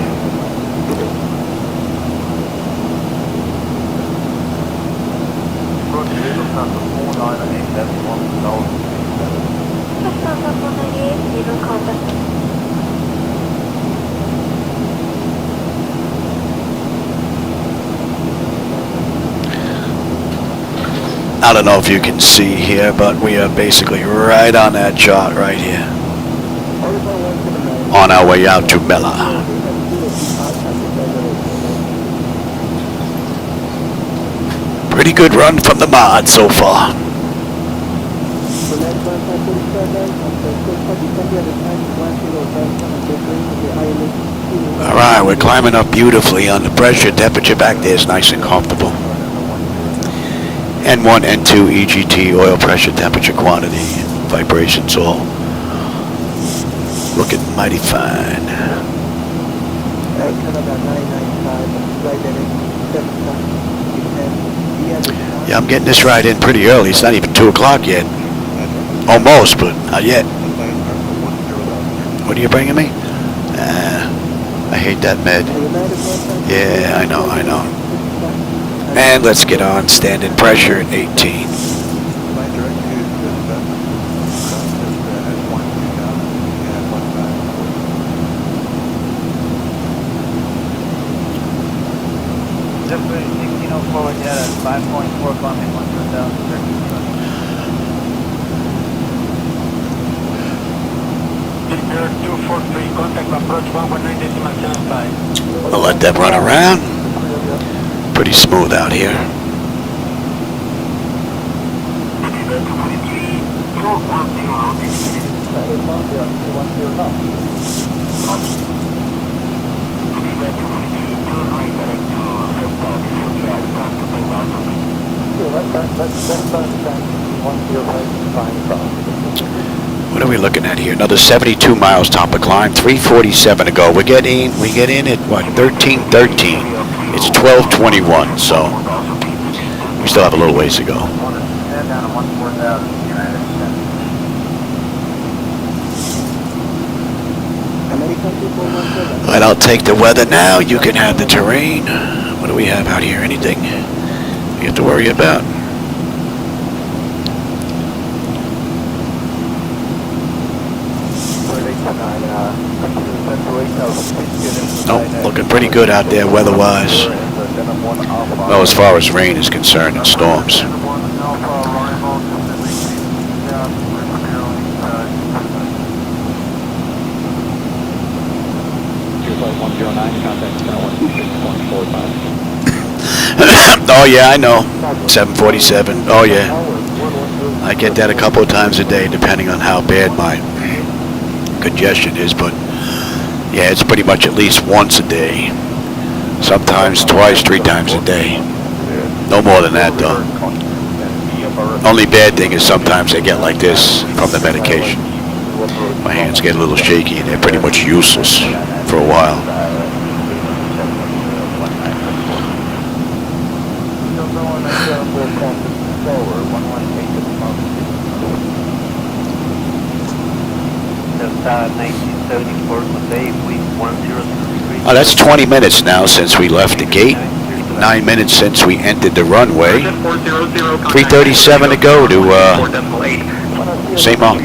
I don't know if you can see here, but we are basically right on that chart right here. On our way out to Mella. Pretty good run from the mod so far. Alright, we're climbing up beautifully on the pressure. Temperature back there is nice and comfortable. N1, N2, EGT, oil pressure, temperature, quantity, vibrations all looking mighty fine. Yeah, I'm getting this ride in pretty early. It's not even 2 o'clock yet. Almost, but not yet. What are you bringing me? I hate that med. Yeah, I know. And let's get on standard pressure at 18. Just 1604 forward jet at 5.4 climbing 1,000. Contact approach 119.75. I'll let them run around. Pretty smooth out here. What are we looking at here? Another 72 miles top of climb, 347 to go. We get in at what, 13:13. It's 12:21, so we still have a little ways to go. 10 down to 14,000 United. Alright, I'll take the weather now. You can have the terrain. What do we have out here? Anything we have to worry about? Nope, looking pretty good out there weather-wise. Well, as far as rain is concerned and storms. Oh yeah, I know. 747. Oh yeah. I get that a couple of times a day, depending on how bad my congestion is, but yeah, it's pretty much at least once a day. Sometimes twice, 3 times a day. No more than that, though. Only bad thing is sometimes I get like this from the medication. My hands get a little shaky and they're pretty much useless for a while. Oh, that's 20 minutes now since we left the gate. 9 minutes since we entered the runway. 3:37 to go to Seymour.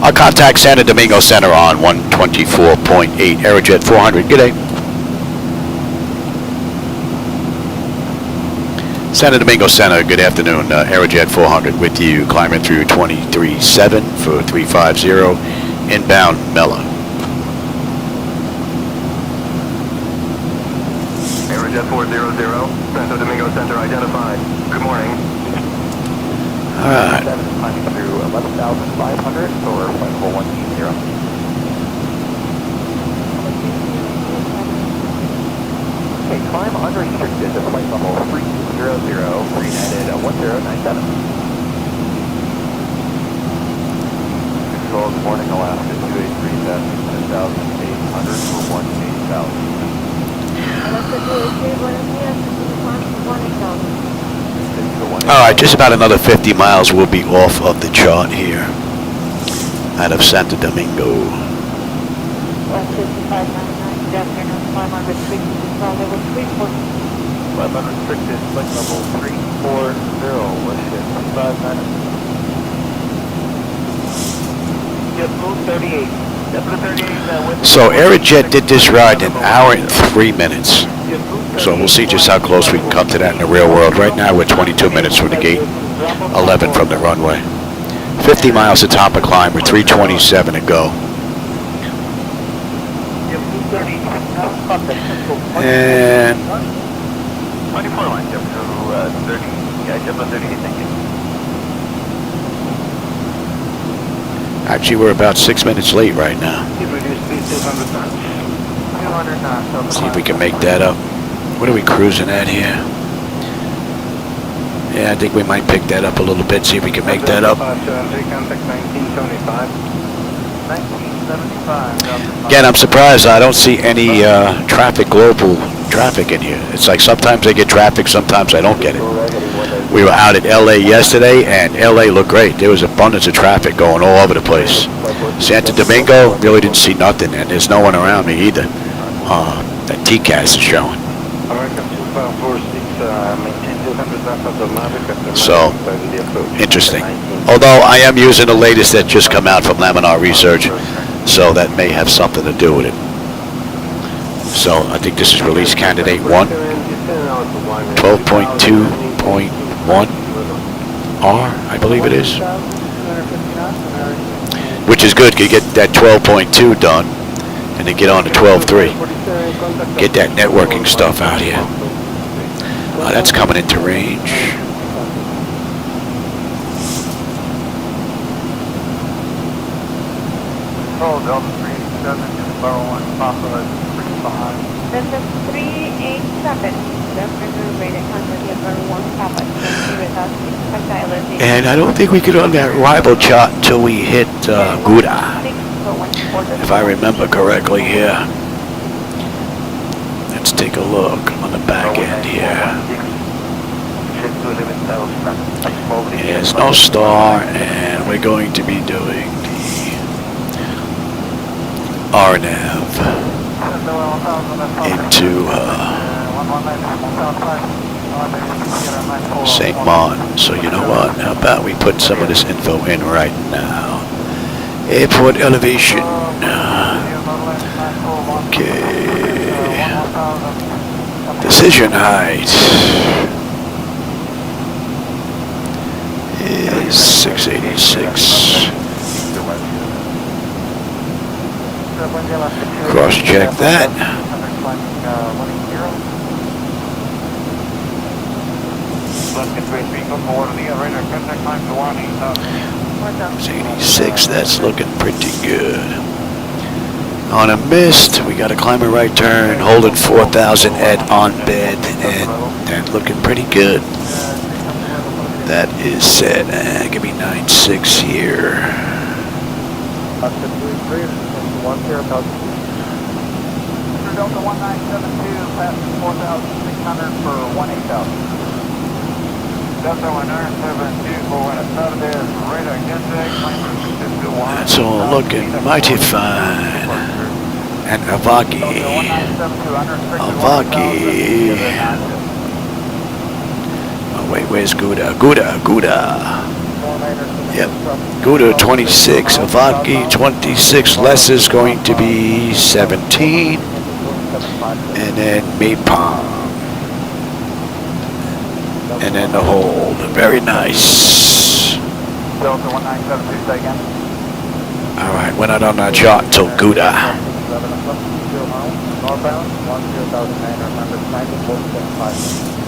I'll contact Santo Domingo Center on 124.8 Arajet 400. Good day. Santo Domingo Center, good afternoon. Arajet 400 with you, climbing through 23.7 for 350, inbound MELLA. Arajet 400, Santo Domingo Center identified. Good morning. All right. Climbing through 11,500 or flight level 180. Okay, climb unrestricted to flight level 300, United 1097. Control, good morning, Alaska 283, passing 10,800 for 18,000. Alaska 283, buenos días, 18,000. All right, just about another 50 miles we'll be off of the chart here out of Santo Domingo. 15599, good afternoon, climb unrestricted to flight level 340. Climb unrestricted, flight level 340, let's hit 590. So Arajet did this ride in 1 hour and 3 minutes. So we'll see just how close we can come to that in the real world. Right now we're 22 minutes from the gate, 11 from the runway. 50 miles to top of climb, we're 3:27 to go. And 24 line, jump to 30, yeah, jump to 38, thank you. actually we're about 6 minutes late right now. See if we can make that up. What are we cruising at here? Yeah, I think we might pick that up a little bit, see if we can make that up. Again, I'm surprised I don't see any global traffic in here. It's like sometimes I get traffic, sometimes I don't get it. We were out at LA yesterday, and LA looked great. There was abundance of traffic going all over the place. Santo Domingo, really didn't see nothing, and there's no one around me either. That TCAS is showing. So, interesting. Although I am using the latest that just come out from Laminar Research, so that may have something to do with it. So, I think this is release candidate 1, 12.2.1 R, I believe it is. Which is good, you get that 12.2 done, and then get on to 12.3. Get that networking stuff out here. That's coming into range. Control, Delta 387, Bar 1, Papa 35. Delta 387, definitely rated under the Bar 1, Papa 20, and I don't think we get on that arrival chart until we hit Gouda, if I remember correctly here. Let's take a look on the back end here. Yes, no star, and we're going to be doing the RNAV into SayIntentions. So you know what? How about we put some of this info in right now? Airport elevation. Okay. Decision height is 686. Cross check that. 86, that's looking pretty good. On a mist, we got a climber right turn, holding 4,000 at on bed, and looking pretty good. That is set. Give me 9.6 here. Delta 1972, passing 4,600 for 18,000. Delta 1972, going up out of there, radar contact, That's all looking mighty fine. And Avaki. Oh wait, where's Gouda? Gouda. Yep. Gouda 26, Avaki 26, less is going to be 17. And then Mepong. And then the hold. Very nice. Delta 1972, say again. Alright, we're not on that chart until Gouda. Northbound, 10,995.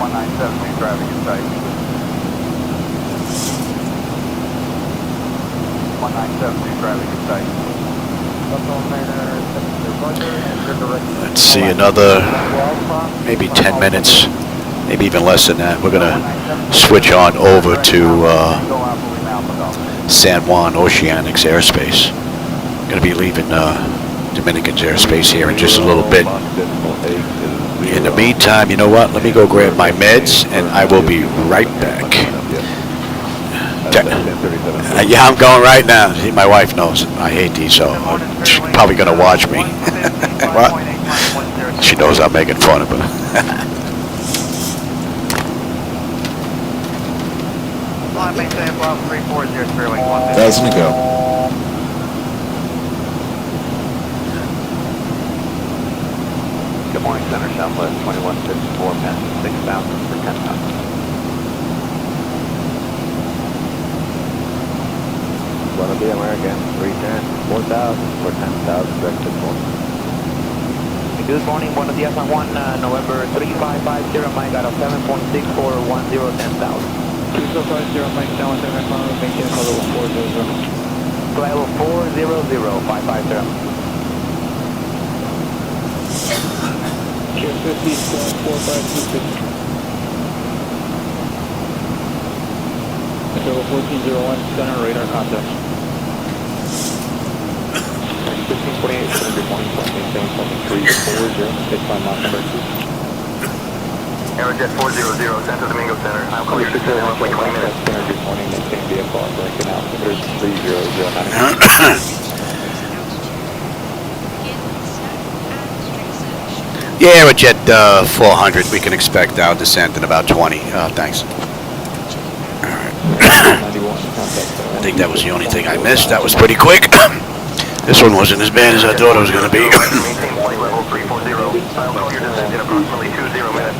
1972 traffic in sight. 1972 traffic in sight. Let's see, another maybe 10 minutes, maybe even less than that. We're going to switch on over to San Juan Oceanics airspace. Going to be leaving Dominican's airspace here in just a little bit. In the meantime, you know what? Let me go grab my meds, and I will be right back. Yeah, I'm going right now. See, my wife knows I hate these, so she's probably going to watch me. What? She knows I'm making fun of her. Doesn't go. Good morning, Center Southwest 2154, passing 6,000 for 10,000. Buenos dias, American. 310, 4,000 for 10,000, direct to 4. Good morning, Buenos dias, San Juan, November 3550, Mike out of 7.6 for 10,000. 2550, Mike down 7,500, maintain level 400. Level 400, 550. Cheer 50, squad 45250. Level 1401, center radar contact. 1548, good morning, maintain level 340, take my Mach number 2. Arajet 400, Santo Domingo Center. I'll call your descent in roughly 20 minutes. Good morning, maintain VFR, breaking out, 3009. Yeah, Arajet 400, we can expect our descent in about 20. Thanks. Alright. I think that was the only thing I missed. That was pretty quick. This one wasn't as bad as I thought it was going to be. Maintain flight level 340. I'll call your descent in approximately 20 minutes.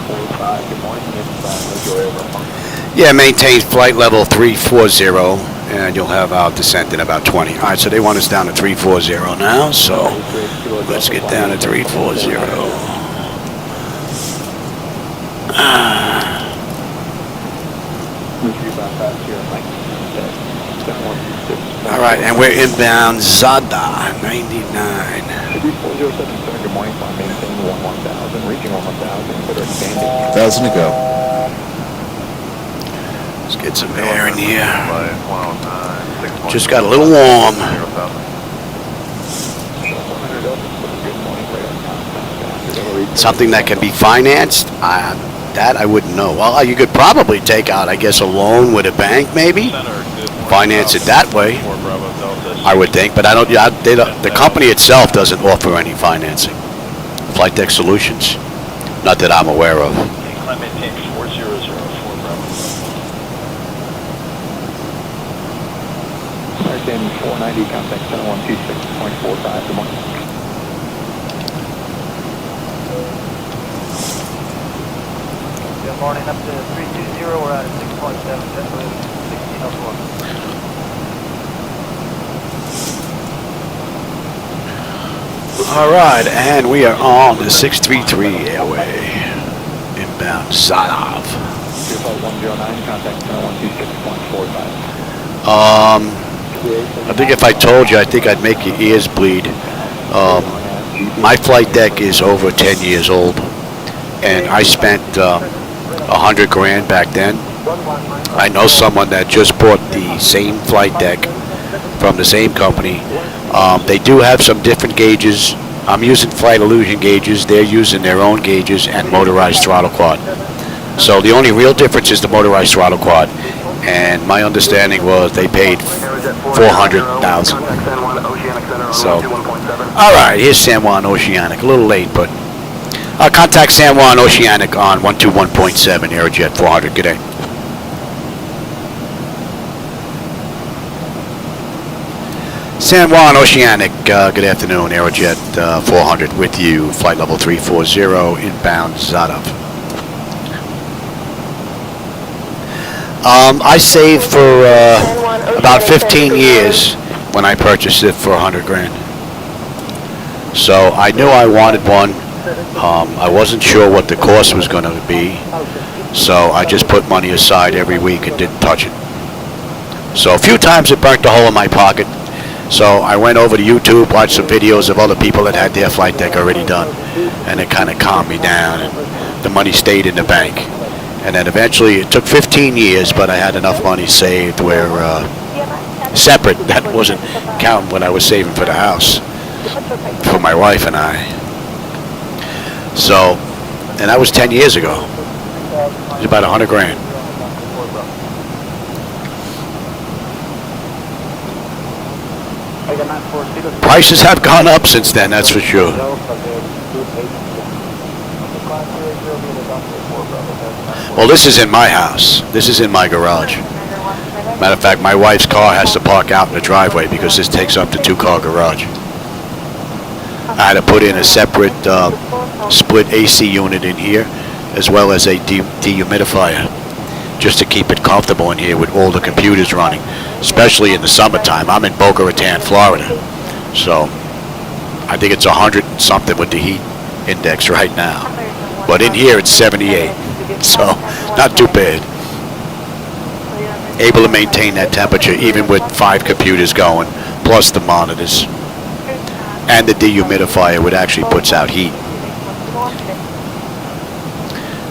Yeah, maintain flight level 340, and you'll have our descent in about 20. Alright, so they want us down to 340 now, so let's get down to 340. Alright, and we're inbound Zada 99. Good morning, maintain 11,000, reaching 11,000, consider expanding. 1,000 to go. Let's get some air in here. Just got a little warm. Something that can be financed? That I wouldn't know. Well, you could probably take out, I guess, a loan with a bank, maybe. Finance it that way, I would think. But I don't. Yeah, the company itself doesn't offer any financing. Flightdeck Solutions, not that I'm aware of. Climate team 4004 Bravo. Hurricane 490, contact 7126.45. Good morning. Good morning, up to 320, we're at 6.7, 1604. All right, and we are on the 633 airway, inbound Zadov. 109, contact 7126.45. I think if I told you, I think I'd make your ears bleed. My flight deck is over 10 years old, and I spent $100 grand back then. I know someone that just bought the same flight deck from the same company. They do have some different gauges. I'm using Flight Illusion gauges. They're using their own gauges and motorized throttle quad. So the only real difference is the motorized throttle quad. And my understanding was they paid $400,000. So, all right, here's San Juan Oceanic. A little late, but contact San Juan Oceanic on 121.7 Arajet 400. Good day. San Juan Oceanic, good afternoon, Arajet 400 with you, flight level 340, inbound Zadov. I saved for about 15 years when I purchased it for $100 grand. So I knew I wanted one. I wasn't sure what the cost was going to be, so I just put money aside every week and didn't touch it. So a few times it burnt a hole in my pocket. So I went over to YouTube, watched some videos of other people that had their flight deck already done, and it kind of calmed me down, and the money stayed in the bank. And then eventually, it took 15 years, but I had enough money saved where, separate, that wasn't counting what I was saving for the house, for my wife and I. So, and that was 10 years ago. It was about $100 grand. Prices have gone up since then, that's for sure. Well, this is in my house. This is in my garage. Matter of fact, my wife's car has to park out in the driveway because this takes up the 2-car garage. I had to put in a separate split AC unit in here, as well as a dehumidifier, just to keep it comfortable in here with all the computers running, especially in the summertime. I'm in Boca Raton, Florida, so I think it's 100 and something with the heat index right now. But in here it's 78, so not too bad. Able to maintain that temperature even with 5 computers going, plus the monitors. And the dehumidifier, which actually puts out heat.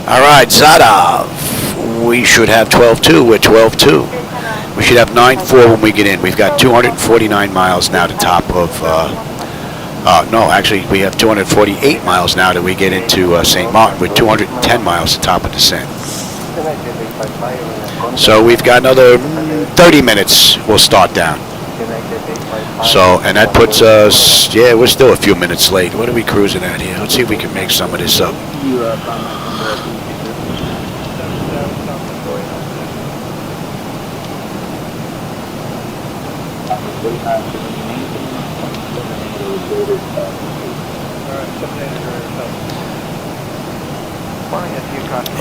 All right, Zadov. We should have 12.2. We're 12.2. We should have 9.4 when we get in. We've got 249 miles now to top of... no, actually, we have 248 miles now that we get into St. Martin with 210 miles to top of descent. So we've got another 30 minutes. We'll start down. So, and that puts us, yeah, we're still a few minutes late. What are we cruising at here? Let's see if we can make some of this up.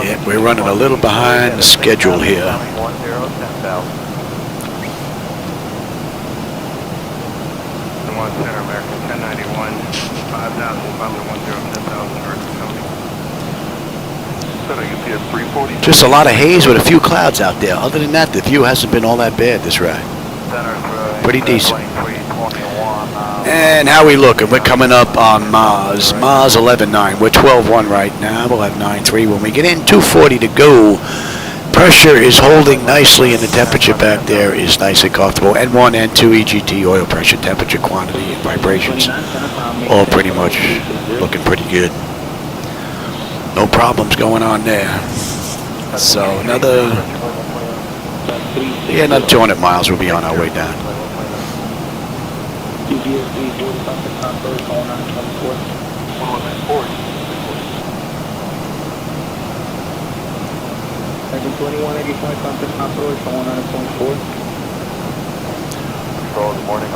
Yeah, we're running a little behind the schedule here. Center American 1091, 5,000, 1010 Just a lot of haze with a few clouds out there. Other than that, the view hasn't been all that bad this ride. Pretty decent. And how we looking? We're coming up on Mars 11.9. We're 12.1 right now. We'll have 9.3 when we get in. 240 to go. Pressure is holding nicely, and the temperature back there is nice and comfortable. N1, N2, EGT, oil pressure, temperature, quantity, and vibrations, all pretty much looking pretty good. No problems going on there. So another 200 miles, we'll be on our way down.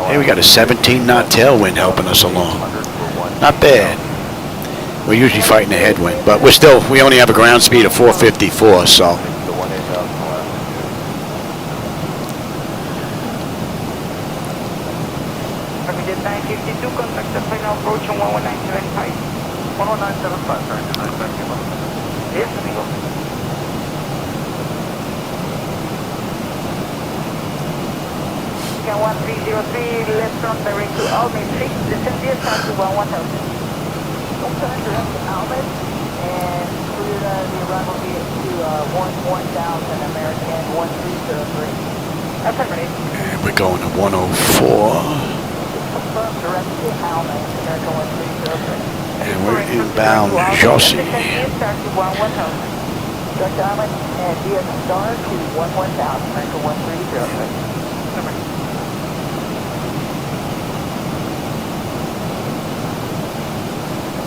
Hey, we got a 17 knot tailwind helping us along. Not bad. We're usually fighting a headwind, but we only have a ground speed of 454, so. Arajet 952, contact the final approach on 11975. 11975, sorry. Yes, amigo. Can 1303, left front direct to Almain 6, descend via start to 1000. Don't turn direct to Almain, and clear the arrival via to 1000 American 1303. Affirmative. And we're going to 104. Confirm direct to Almain, American 1303. And we're inbound Josie. Descend via start to 1000. Direct to Almain and via star to 1000, American 1303.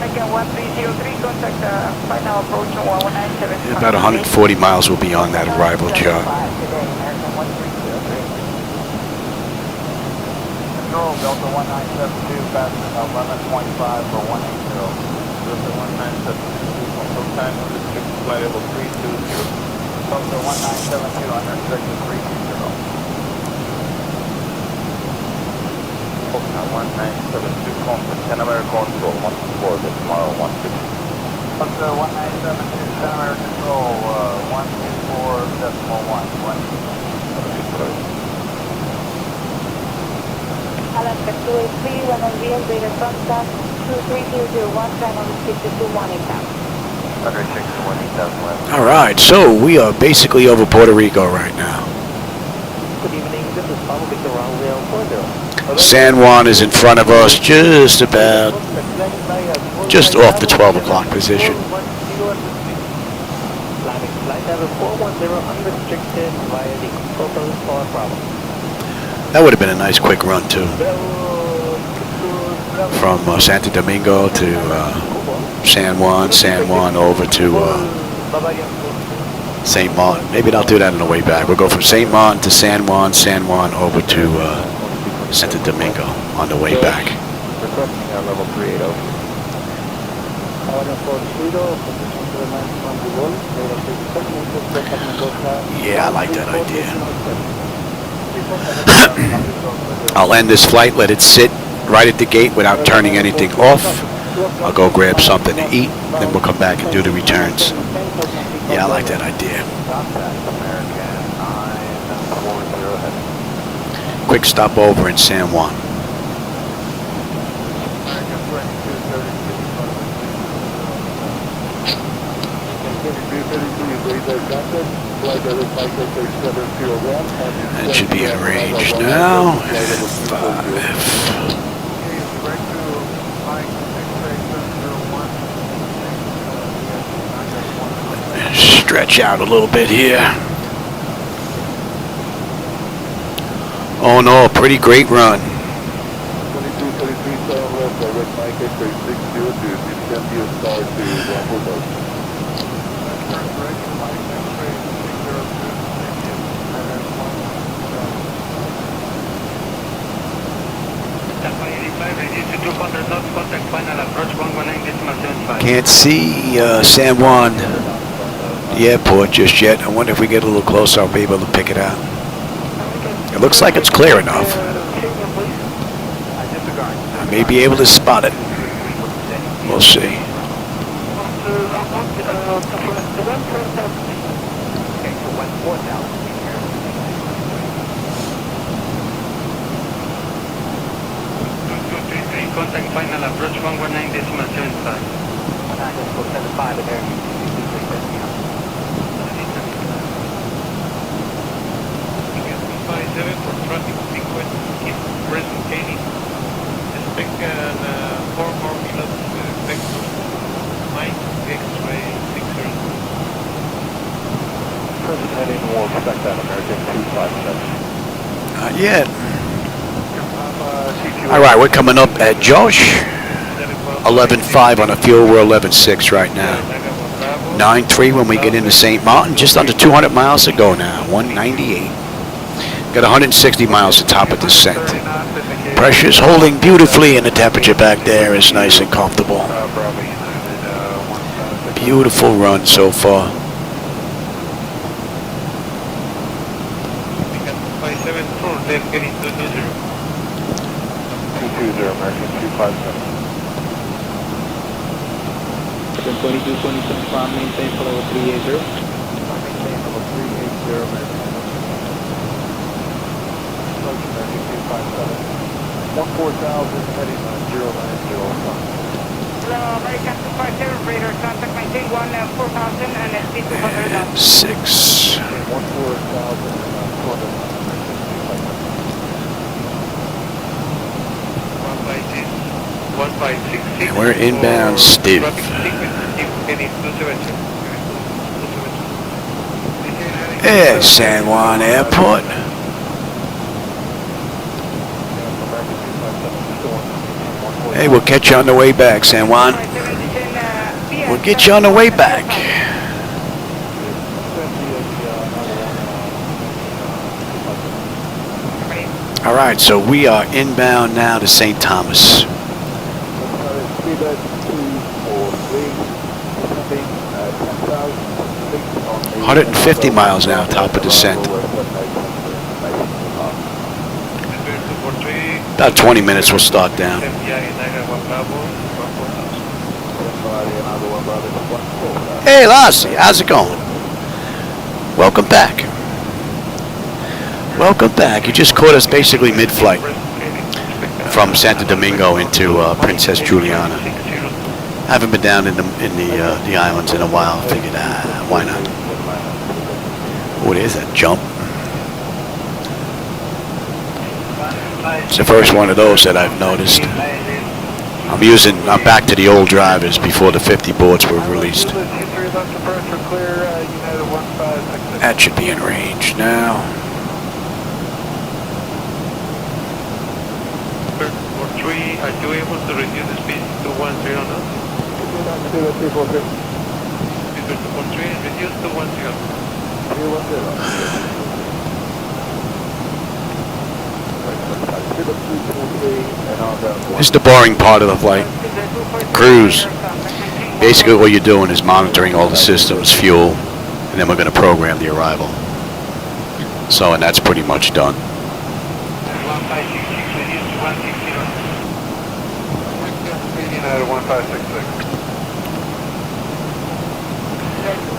Again, 1303, contact final approach on 11975. About 140 miles will be on that arrival job. Control, Delta 1972, passing 11.5 for 180. Delta 1972, control time on restricted flight level 320. Delta 1972, unrestricted 320. Delta 1972, contact 10 American Control, 124, this tomorrow, 160. Delta 1972, 10 American Control, 124.1. Alaska 283, runway real data contact 23001, final restricted to 18000. All right, so we are basically over Puerto Rico right now. Good evening, this is Pablo Victor runway 40. San Juan is in front of us, just off the 12 o'clock position. Flight level 410 unrestricted via the total for Bravo. That would have been a nice quick run too. From Santo Domingo to San Juan over to St. Martin. Maybe I'll do that on the way back. We'll go from St. Martin to San Juan over to Santo Domingo on the way back. Level 380. Yeah, I like that idea. I'll end this flight, let it sit right at the gate without turning anything off. I'll go grab something to eat, then we'll come back and do the returns. Yeah, I like that idea. Quick stopover in San Juan. That should be in range now. 5. Stretch out a little bit here. Oh no, pretty great run. Can't see San Juan, the airport, just yet. I wonder if we get a little closer, I'll be able to pick it out. It looks like it's clear enough. I may be able to spot it. We'll see. Contact final approach 119.75. 119.75 in there. 57 for traffic sequence, keep present Katie. Expect 4 more pilots, vector, Mike, X-ray. Not yet. All right, we're coming up at Josh. 11.5 on a fuel. We're 11.6 right now. 9.3 when we get into St. Martin. Just under 200 miles to go now. 198. Got 160 miles to top of descent. Pressure's holding beautifully, and the temperature back there is nice and comfortable. Beautiful run so far. 574, then getting 220. 220, American 257. 2227 from maintain for level 380. Maintain level 380, American. Approach American 257. 14,000 heading on 090. Hello, American 257, radar contact maintain 4,000 and SD 200. 6. 14,200. And we're inbound stiff. At San Juan Airport. Hey, we'll catch you on the way back, San Juan. We'll get you on the way back. All right, so we are inbound now to St. Thomas. 150 miles now, top of descent. About 20 minutes, we'll start down. Hey, Lassie, how's it going? Welcome back. Welcome back. You just caught us basically mid-flight from Santo Domingo into Princess Juliana. Haven't been down in the islands in a while. Figured, why not? Oh, there's a jump. It's the first one of those that I've noticed. I'm back to the old drivers before the 50 boards were released. That should be in range now. Are you able to reduce the speed to 10 knots? Reduce to 10. This is the boring part of the flight. Cruise. Basically what you're doing is monitoring all the systems, fuel, and then we're going to program the arrival. So, and that's pretty much done.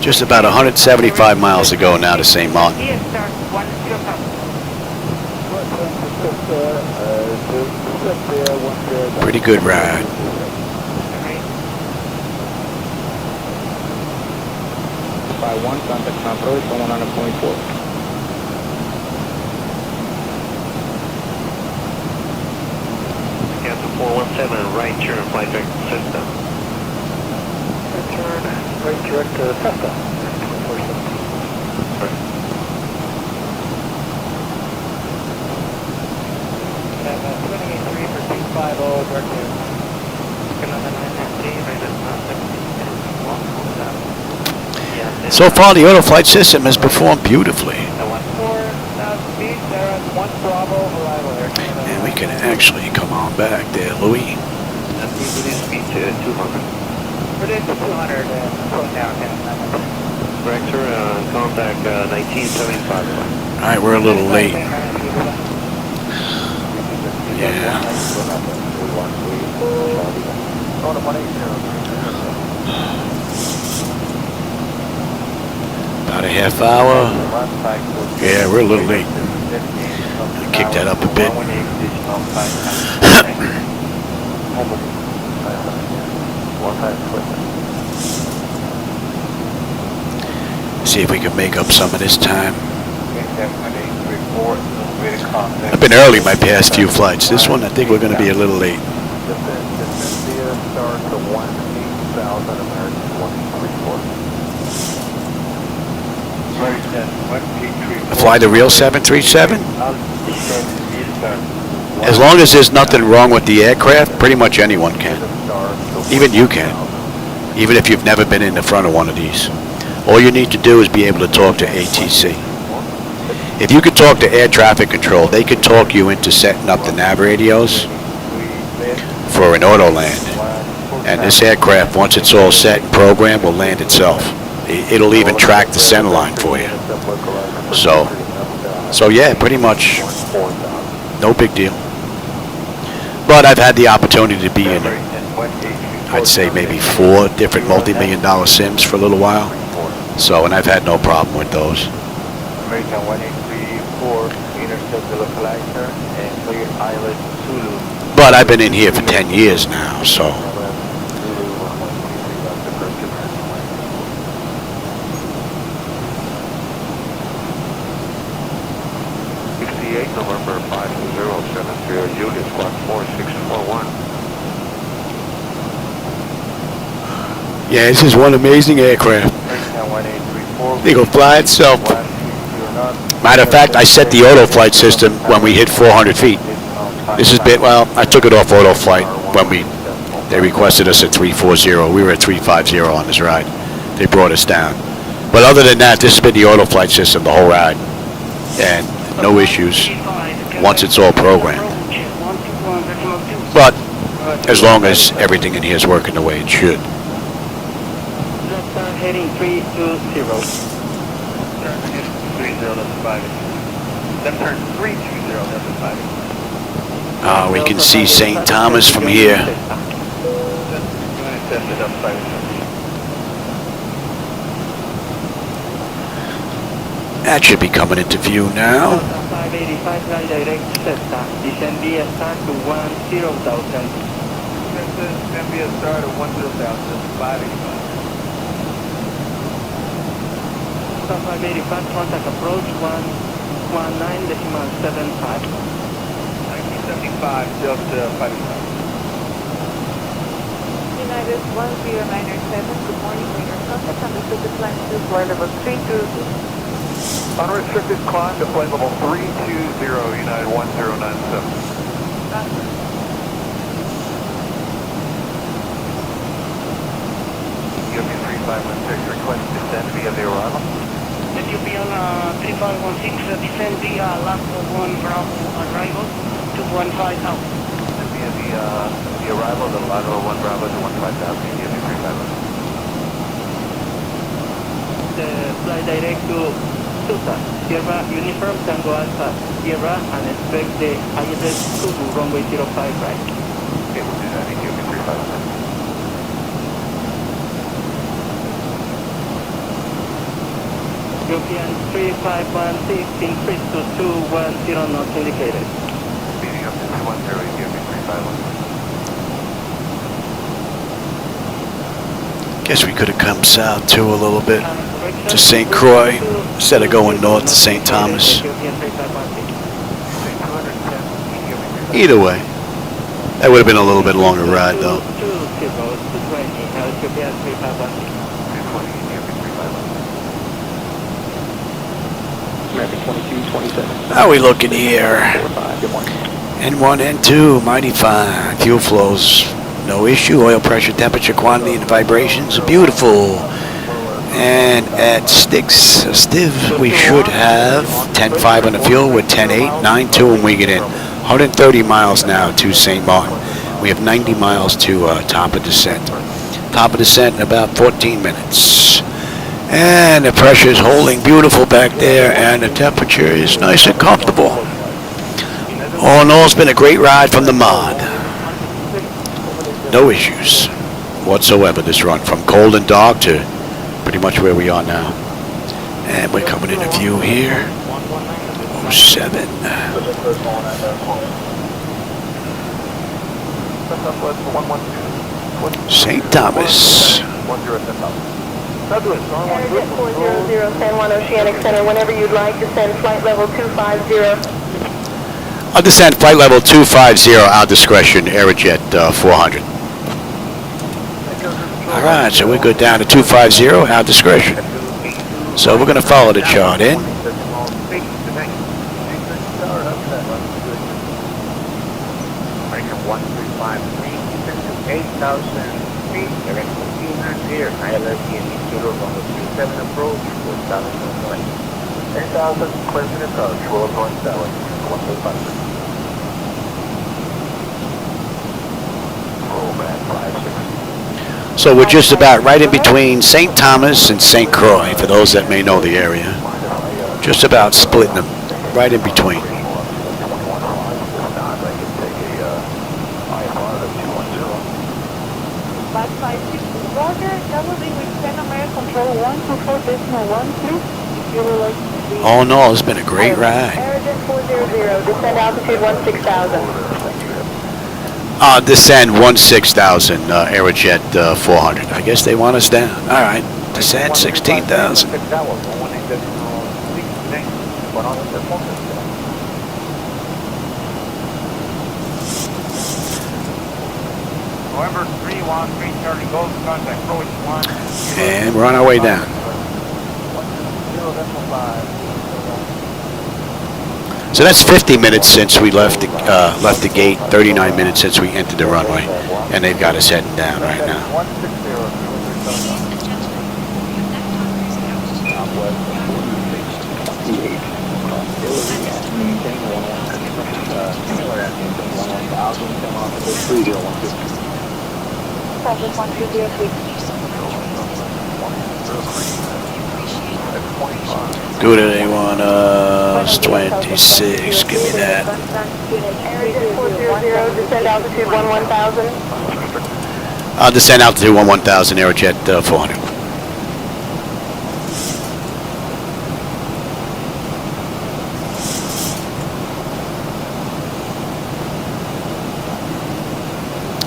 Just about 175 miles to go now to St. Martin. Pretty good ride. By 1, contact control, someone on a 0.4. Cancel 417, right turn, Flightdeck system. Right turn, right direct to Cessna. 28.3 for 250, direct to So far, the auto flight system has performed beautifully. And we can actually come on back there, Louis. Speed to 200. Reduce to 200 and slow down. Director, contact 1975. All right, we're a little late. Yeah. About a half hour. Yeah, we're a little late. Kick that up a bit. See if we can make up some of this time. I've been early my past few flights. This one, I think we're going to be a little late. Fly the real 737? As long as there's nothing wrong with the aircraft, pretty much anyone can. Even you can. Even if you've never been in the front of one of these. All you need to do is be able to talk to ATC. If you could talk to air traffic control, they could talk you into setting up the nav radios for an auto land. And this aircraft, once it's all set and programmed, will land itself. It'll even track the center line for you. So yeah, pretty much no big deal. But I've had the opportunity to be in, I'd say maybe 4 different multi-million-dollar sims for a little while. So, and I've had no problem with those. American 1834, intercept the localizer and clear islet Zulu. But I've been in here for 10 years now, so. 68 November 5070 Juliet Squad 4641. Yeah, this is one amazing aircraft. It'll fly itself. Matter of fact, I set the auto flight system when we hit 400 feet. This has been, well, I took it off auto flight when they requested us at 340. We were at 350 on this ride. They brought us down. But other than that, this has been the auto flight system the whole ride. And no issues once it's all programmed. But as long as everything in here is working the way it should. Heading 320. Turn 30, that's 5. Then turn 320, that's 5. We can see St. Thomas from here. That should be coming into view now. 585 flight direct Cessna. Descend via start to 10,000. Descend via start to 10,000, 585. 585, contact approach 119.75. 1975, Delta 585. United 10907, good morning, radar contact on the Pacific Line 2, flight level 320. Unrestricted climb to flight level 320, United 1097. UP3516, request descend via the arrival. UPL 3516, descend via Lasso 1 Bravo arrival to 15,000. Via the arrival, the lateral 1 Bravo to 15,000, UP3516. Fly direct to Susa, Sierra Uniform Tango Alpha, Sierra, and expect the ISS Zulu runway 05 right. Okay, we'll do that in UP3516. European 3516, increase to 210 knots indicated. Speeding up to 210, UP3516. Guess we could have come south too a little bit to St. Croix instead of going north to St. Thomas. Either way, that would have been a little bit longer ride though. How are we looking here? N1, N2, mighty fine. Fuel flows, no issue. Oil pressure, temperature, quantity, and vibrations are beautiful. And at stiv, we should have 10.5 on the fuel with 10.8, 9.2 when we get in. 130 miles now to St. Martin. We have 90 miles to top of descent. Top of descent in about 14 minutes. And the pressure is holding beautiful back there, and the temperature is nice and comfortable. All in all, it's been a great ride from the mod. No issues whatsoever this run, from cold and dark to pretty much where we are now. And we're coming into view here. 07. St. Thomas. Arajet 400, San Juan Oceanic Center, whenever you'd like, descend flight level 250. I'll descend flight level 250, our discretion, Arajet 400. Alright, so we go down to 250, our discretion. So we're going to follow the chart in. information 1353, descend to 8,000 feet, direct to T9 here, ILS DME Zulu, runway 37 approach, 4,000 north. 8,000, clear to approach, will approach tower, 135. So we're just about right in between St. Thomas and St. Croix, for those that may know the area. Just about splitting them, right in between. Oh no, it's been a great ride. Arajet 400, descend altitude 16,000. Descend 16,000, Arajet 400. I guess they want us down. All right, descend 16,000. November 31330, gold contact, approach 1. And we're on our way down. So that's 50 minutes since we left the gate, 39 minutes since we entered the runway, and they've got us heading down right now. Gouda, they want us 26. Give me that. Arajet 400, descend altitude 11,000. Descend altitude 11,000, Arajet 400.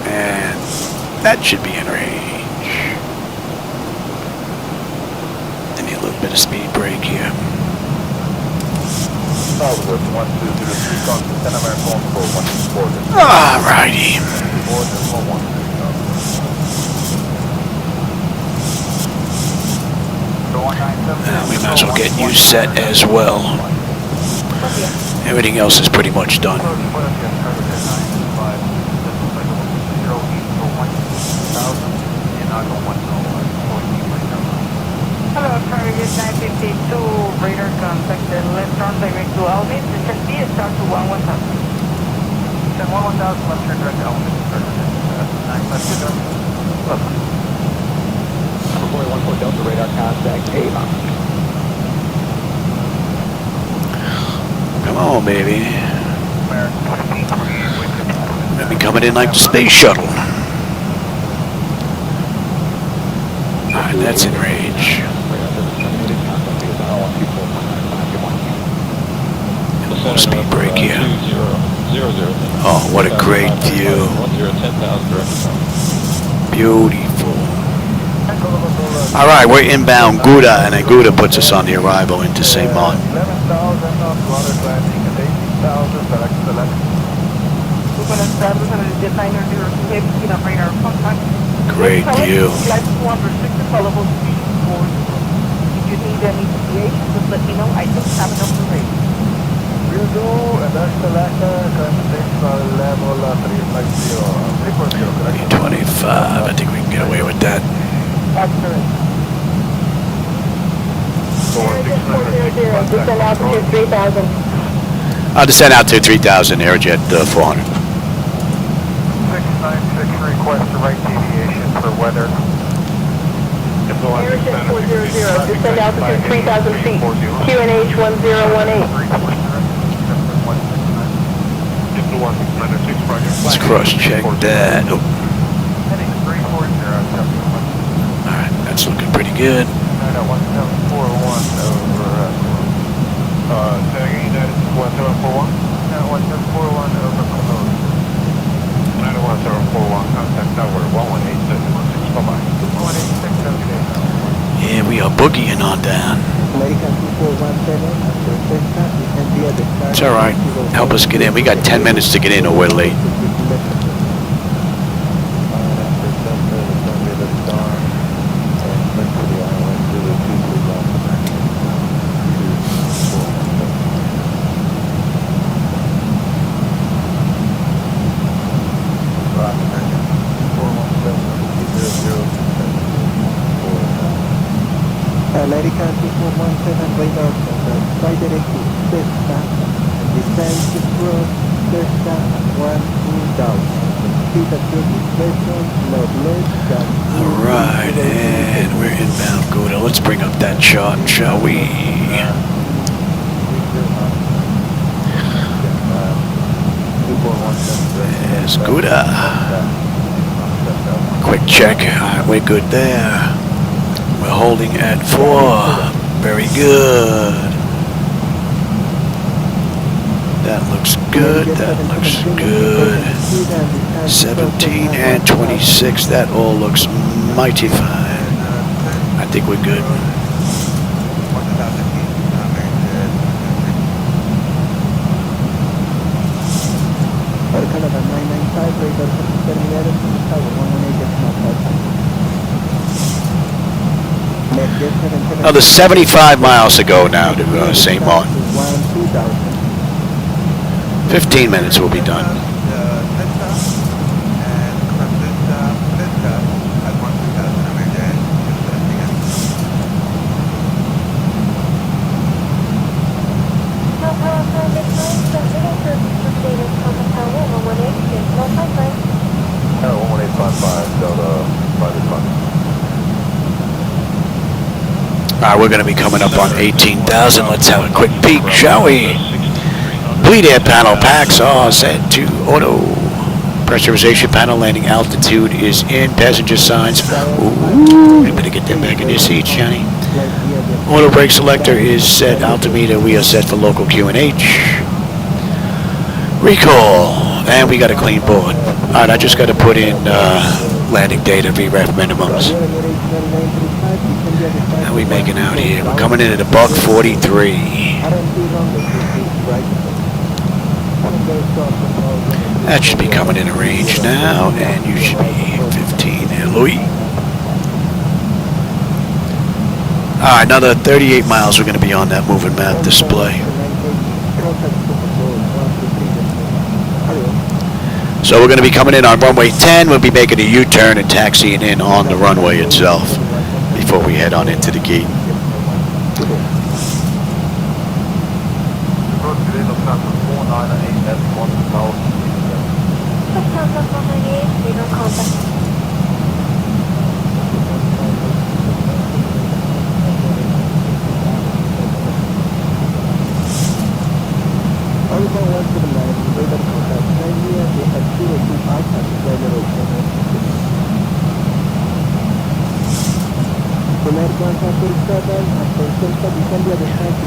And that should be in range. Give me a little bit of speed brake here. Alrighty. We might as well get you set as well. Everything else is pretty much done. Hello, Arajet 952, radar contacted left turn direct to Almis, descend B, start to 11,000. Descend 11,000, left turn direct to Almis, 952. 14 Delta radar contact, Avon. Come on, baby. Maybe coming in like the space shuttle. Alright, that's in range. And a little speed brake here. Oh, what a great view. Beautiful. Alright, we're inbound Gouda, and then Gouda puts us on the arrival into SayMod. Great view. If you need any deviation, just let me know. I don't have enough to rate. Will do, and that's the latter, level 350. 25, I think we can get away with that. Excellent. Arajet 400, descend altitude 3,000. I'll descend out to 3,000, Arajet 400. 696, request the right deviation for weather. Arajet 400, descend altitude 3,000 feet, QNH 1018. Let's cross-check that. Oh. Alright, that's looking pretty good. United 1741? No, 1741 over close. United 1741, contact tower 1186, bye-bye. 1186, Yeah, we are boogieing on down. It's alright. Help us get in. We got 10 minutes to get in or we're late. American 2417 radar center, flight directive Cessna, and descend to cross Cessna 12000. Speed of your displacement not less than... Alright, and we're inbound Gouda. Let's bring up that chart, shall we? There's Gouda. Quick check. Alright, we're good there. We're holding at 4. Very good. That looks good. That looks good. 17 and 26. That all looks mighty fine. I think we're good. Canada 995 radar terminated from tower 118.5. Another 75 miles to go now to St. Martin. 15 minutes will be done. We're going to be coming up on 18,000. Let's have a quick peek, shall we? Bleed air panel packs are set to auto. Pressurization panel landing altitude is in. Passenger signs. Ooh, we better get them back in their seats, Johnny. Auto brake selector is set. Altimeter, we are set for local QNH. Recall. And we got a clean board. Alright, I just got to put in landing data, VREF minimums. How are we making out here? We're coming in at $143. That should be coming in a range now, and you should be 15 LOE. Alright, another 38 miles we're going to be on that moving map display. So we're going to be coming in on runway 10. We'll be making a U-turn and taxiing in on the runway itself before we head on into the gate.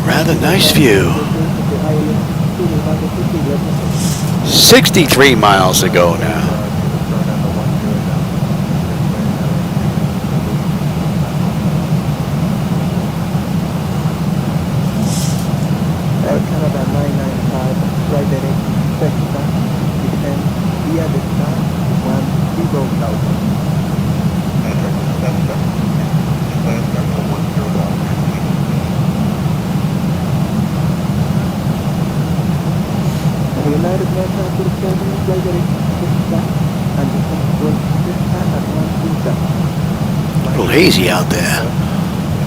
Rather nice view. 63 miles to go now. Air Canada 995, flight direct Cessna, descend via the star 120,000. United Nations Airlines Flight direct Cessna and descend from Cessna at 120,000. A little hazy out there.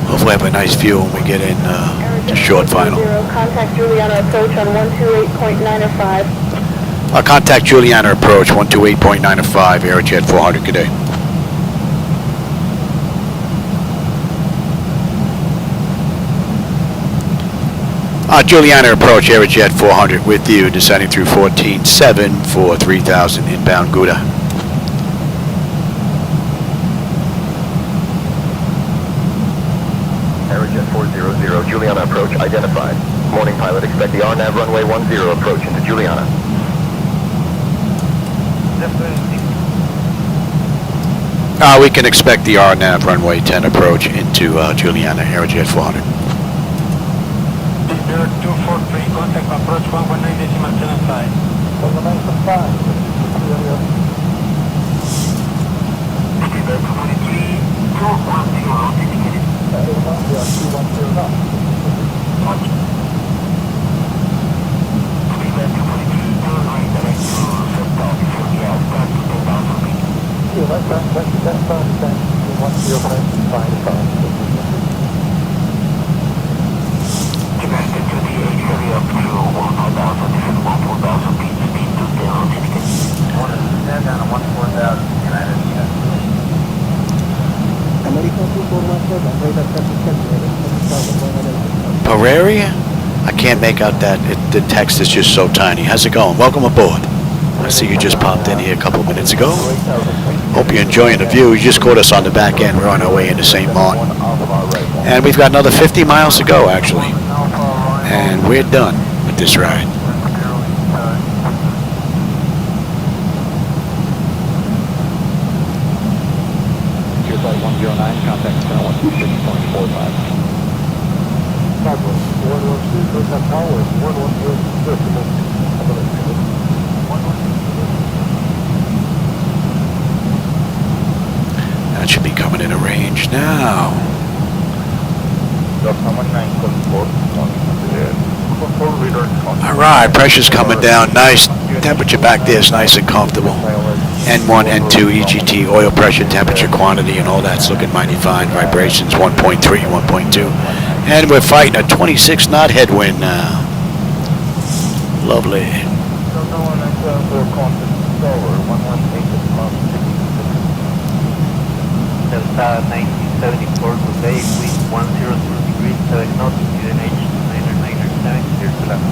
Hopefully I have a nice view when we get in to short final. Contact Juliana approach on 128.905. Contact Juliana approach 128.905, Arajet 400, good day. Juliana approach, Arajet 400 with you, descending through 14.7 for 3,000 inbound Gouda. Arajet 400, Juliana approach identified. Morning pilot, expect the RNAV runway 10 approach into Juliana. We can expect the RNAV runway 10 approach into Juliana, Arajet 400. 243, contact approach 119.75. 243, Prairie? I can't make out that. The text is just so tiny. How's it going? Welcome aboard. I see you just popped in here a couple minutes ago. Hope you're enjoying the view. You just caught us on the back end. We're on our way into St. Martin. And we've got another 50 miles to go, actually. And we're done with this ride. Flight 109, contact channel 126.45. 112, That should be coming into range now. Alright, pressure's coming down. Nice. Temperature back there is nice and comfortable. N1, N2, EGT, oil pressure, temperature, quantity, and all that's looking mighty fine. Vibrations 1.3, 1.2. And we're fighting a 26 knot headwind now. Lovely. Delta 1974, good day, wind 102 degrees, 7 knots, UNH 997, clear to land.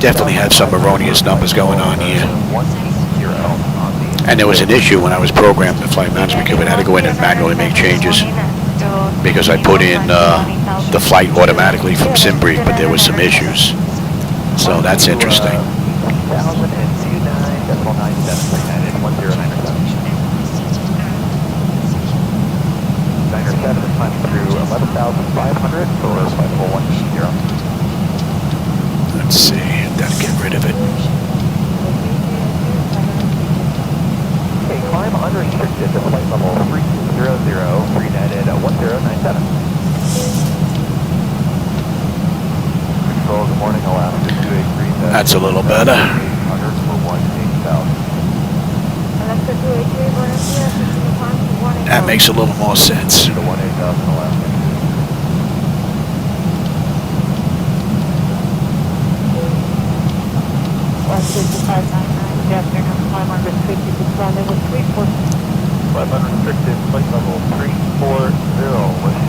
Definitely have some erroneous numbers going on here. And there was an issue when I was programming the flight management cube. I had to go in and manually make changes because I put in the flight automatically from SimBrief, but there was some issues. So that's interesting. Let's see, gotta get rid of it. Okay, climb unrestricted to flight level 3200, free netted 1097. Control, good morning, Alaska 283. That's a little better. That makes a little more sense. Flight unrestricted, flight level 340, wish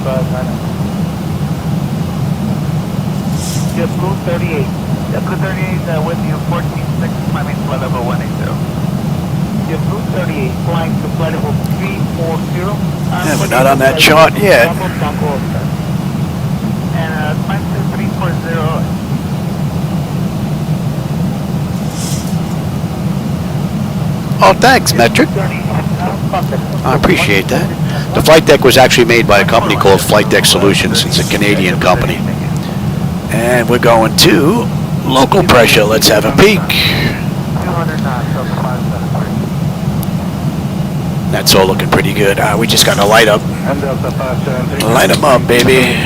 2599. Just Blue 38. Just Blue 38 with you, 146, climbing flight level 180. Just Blue 38, flying to flight level 340. Yeah, we're not on that chart yet. And climb to 340. Oh, thanks, Metric. I appreciate that. The flight deck was actually made by a company called Flightdeck Solutions. It's a Canadian company. And we're going to local pressure. Let's have a peek. That's all looking pretty good. We just got to light up. Light them up, baby.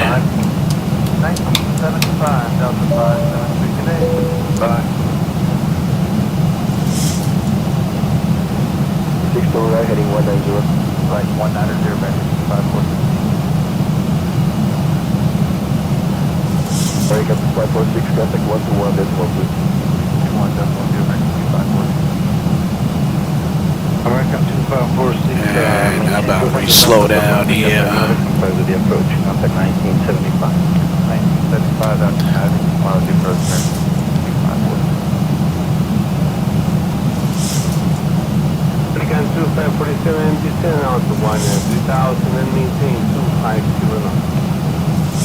1975, Delta 573 today. 6 to right, heading 190. Right, 190, back to 540. Sorry, Captain 546, contact 121, decimal 2. 21, decimal 2, back to 540. American 2546. And how about we slow down here? With the approach, contact 1975. 1975, that's having miles approach there. 540. American 2547, descend out to 13000 and maintain 250 knots.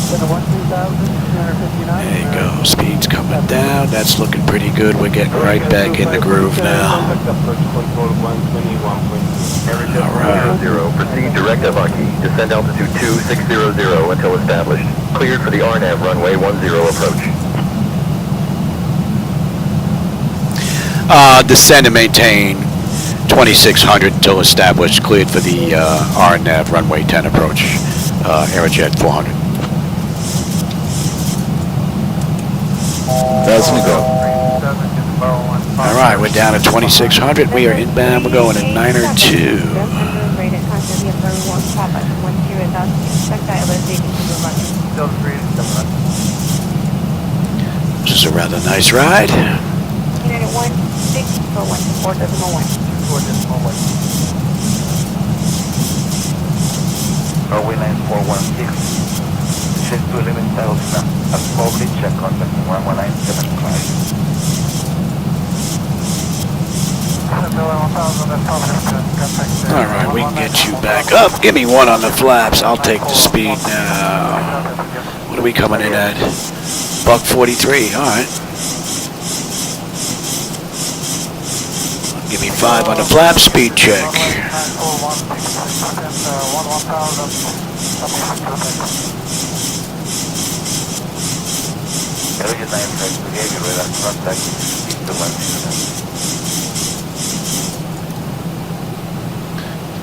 There you go. Speed's coming down. That's looking pretty good. We're getting right back in the groove now. Alright. Proceed direct FRT. Descend altitude 2600 until established. Cleared for the RNAV runway 10 approach. Descend and maintain 2600 until established. Cleared for the RNAV runway 10 approach. Arajet 400. 1,000 to go. All right, we're down at 2600. We are inbound. We're going at 902. Papa 10,000 feet. Check dialer taking to the runway. Still 3 to 7. This is a rather nice ride. United 16 for 124.1. 4.1. Runway 9416. Shift to 11,000. At public check contact 1197. Alright, we can get you back up. Give me one on the flaps. I'll take the speed now. What are we coming in at? Buck 43. Alright. Give me 5 on the flap. Speed check.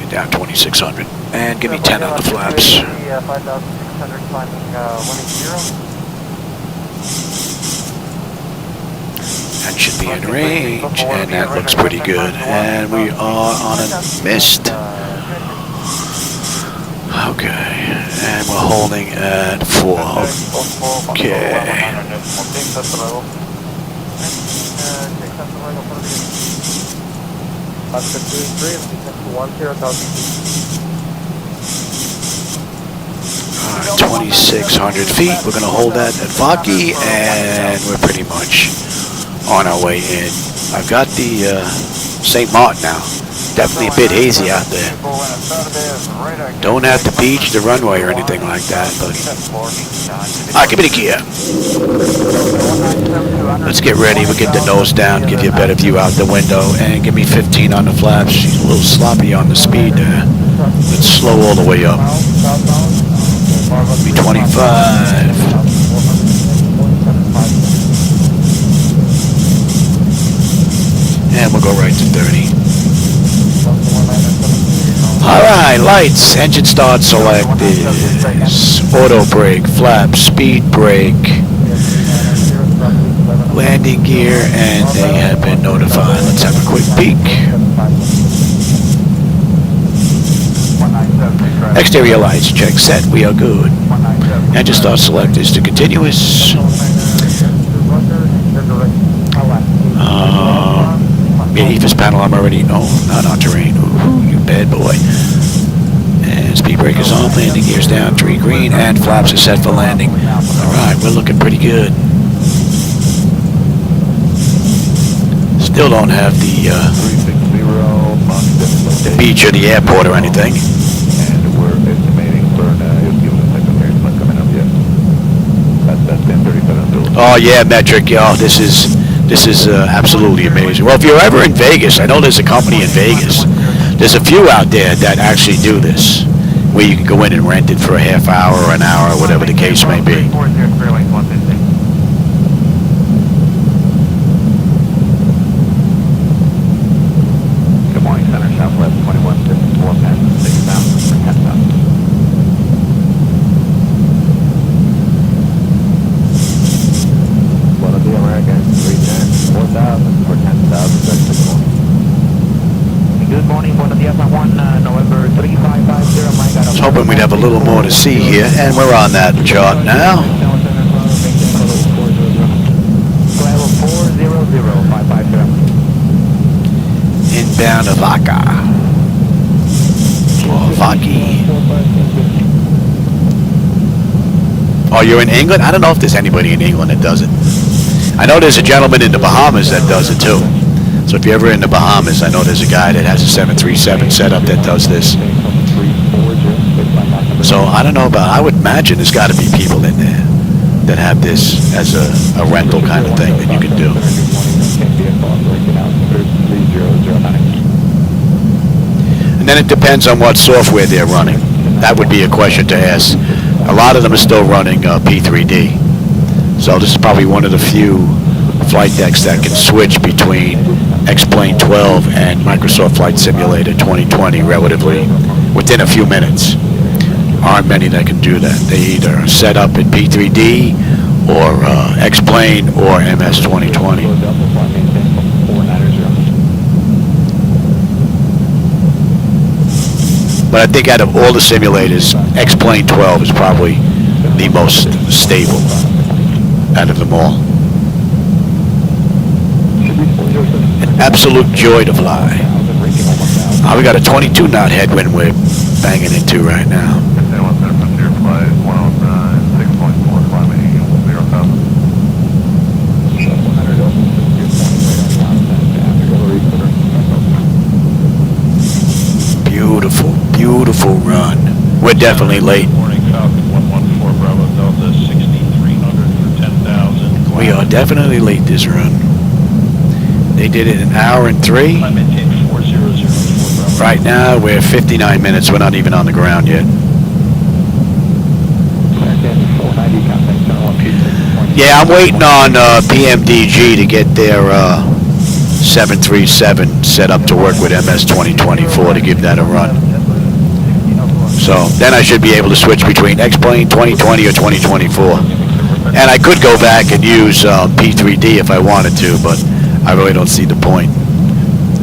Down 2,600. And give me 10 on the flaps. 5,600 climbing 180. That should be in range, and that looks pretty good. And we are on a mist. Okay, and we're holding at 4. Okay. Alright, 2,600 feet. We're going to hold that at Vaki, and we're pretty much on our way in. I've got the St. Martin now. Definitely a bit hazy out there. Don't have to beach the runway or anything like that, but alright, give me the gear. Let's get ready. We'll get the nose down, give you a better view out the window, and give me 15 on the flaps. She's a little sloppy on the speed there. Let's slow all the way up. Be 25. And we'll go right to 30. Alright, lights, engine start select is auto brake, flap, speed brake, landing gear, and they have been notified. Let's have a quick peek. Exterior lights, check set, we are good. Engine start select is to continuous. EFIS panel, I'm already, not on terrain. Ooh, you bad boy. And speed brake is on, landing gears down, tree green, and flaps are set for landing. Alright, we're looking pretty good. Still don't have the beach or the airport or anything. And we're estimating for you'll give us a second here, it's not coming up yet. That's 1037. Oh yeah, metric, this is absolutely amazing. Well, if you're ever in Vegas, I know there's a company in Vegas. There's a few out there that actually do this, where you can go in and rent it for a half hour or an hour, whatever the case may be. Good morning, Center Southwest 2154, passing 6,000 for 10,000. Buenos dias, American 310, 4,000 for 10,000, that's 6 morning. Good morning, buenos dias, November 3550, Mike. I was hoping we'd have a little more to see here, and we're on that chart now. Level 400557. Inbound of Vaca. Or Vaki. Oh, you're in England? I don't know if there's anybody in England that does it. I know there's a gentleman in the Bahamas that does it too. So if you're ever in the Bahamas, I know there's a guy that has a 737 setup that does this. So I don't know about, I would imagine there's got to be people in there that have this as a rental kind of thing that you can do. And then it depends on what software they're running. That would be a question to ask. A lot of them are still running P3D. So this is probably one of the few flight decks that can switch between X-Plane 12 and Microsoft Flight Simulator 2020 relatively within a few minutes. Aren't many that can do that. They either set up in P3D or X-Plane or MS 2020. But I think out of all the simulators, X-Plane 12 is probably the most stable out of them all. An absolute joy to fly. We got a 22 knot headwind we're banging into right now. Beautiful, beautiful run. We're definitely late. Morning, Falcon 114 Bravo Delta 6300 for 10,000. We are definitely late this run. They did it in 1 hour and 3. I maintain 4004 Bravo. Right now we're 59 minutes. We're not even on the ground yet. Yeah, I'm waiting on PMDG to get their 737 set up to work with MS 2024 to give that a run. So then I should be able to switch between X-Plane 2020 or 2024. And I could go back and use P3D if I wanted to, but I really don't see the point.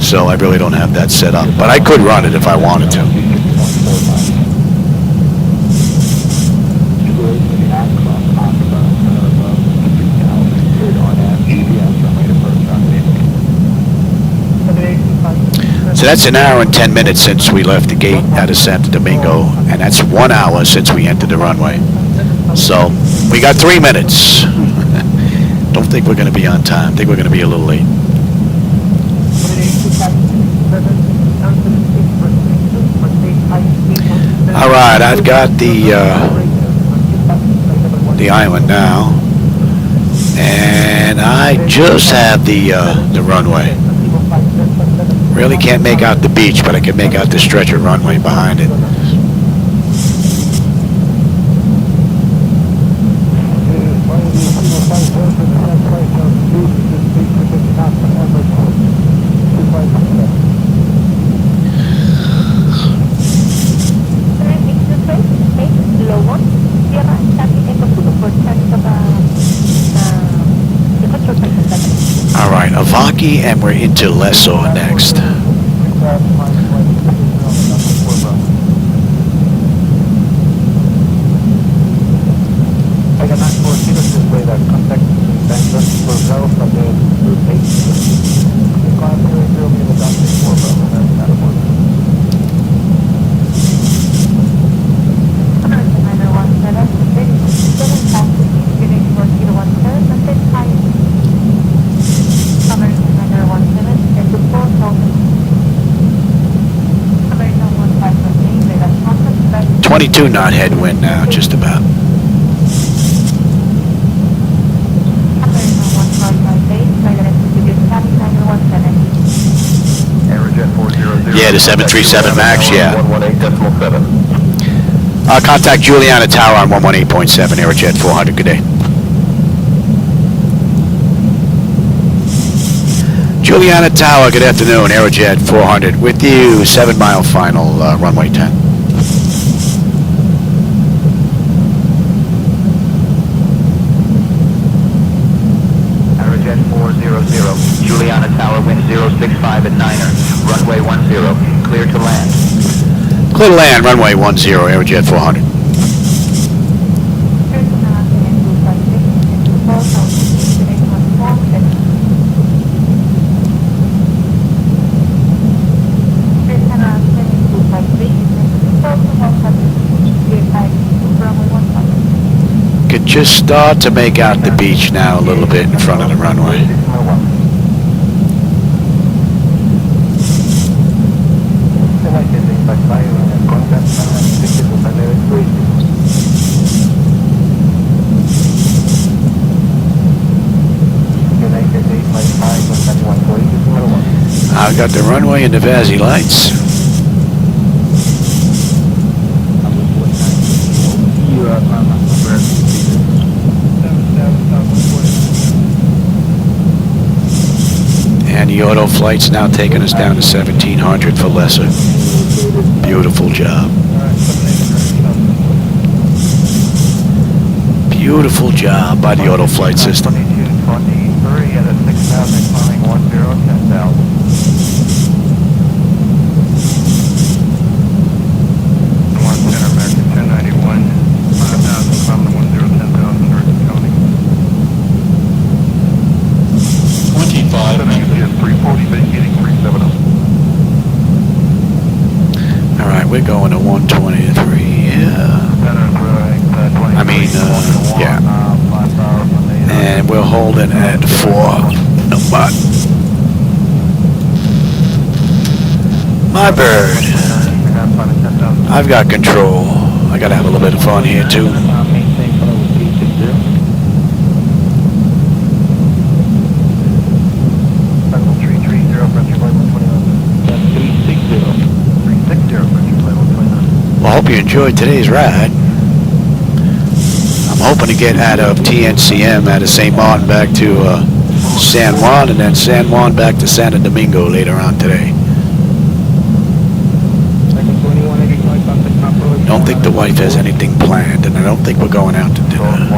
So I really don't have that set up. But I could run it if I wanted to. So that's 1 hour and 10 minutes since we left the gate out of Santo Domingo, and that's 1 hour since we entered the runway. So we got 3 minutes. Don't think we're going to be on time. Think we're going to be a little late. All right, I've got the island now, and I just have the runway. Really can't make out the beach, but I can make out the stretch of runway behind it. All right, Avaki, and we're into Lesor next. .22 knot headwind now, just about. Yeah, the 737 MAX, yeah. 118.7. Contact Juliana Tower on 118.7, Arajet 400, good day. Juliana Tower, good afternoon, Arajet 400, with you, 7 mile final, runway 10. Juliana Tower, wind 065 at 9er, runway 10, clear to land. Clear to land, runway 10, Arajet 400. Could just start to make out the beach now a little bit in front of the runway. I've got the runway and the Vazzy lights. And the auto flight's now taking us down to 1700 for Lesser. Beautiful job. Beautiful job by the auto flight system. 2223 at a 6,000 climbing 10, 10,000. we're going to 123. Yeah. I mean, yeah. And we're holding at 4. My bird. I've got control. I gotta have a little bit of fun here too. Well, I hope you enjoyed today's ride. I'm hoping to get out of TNCM out of St. Martin back to San Juan, and then San Juan back to Santo Domingo later on today. Don't think the wife has anything planned, and I don't think we're going out to dinner.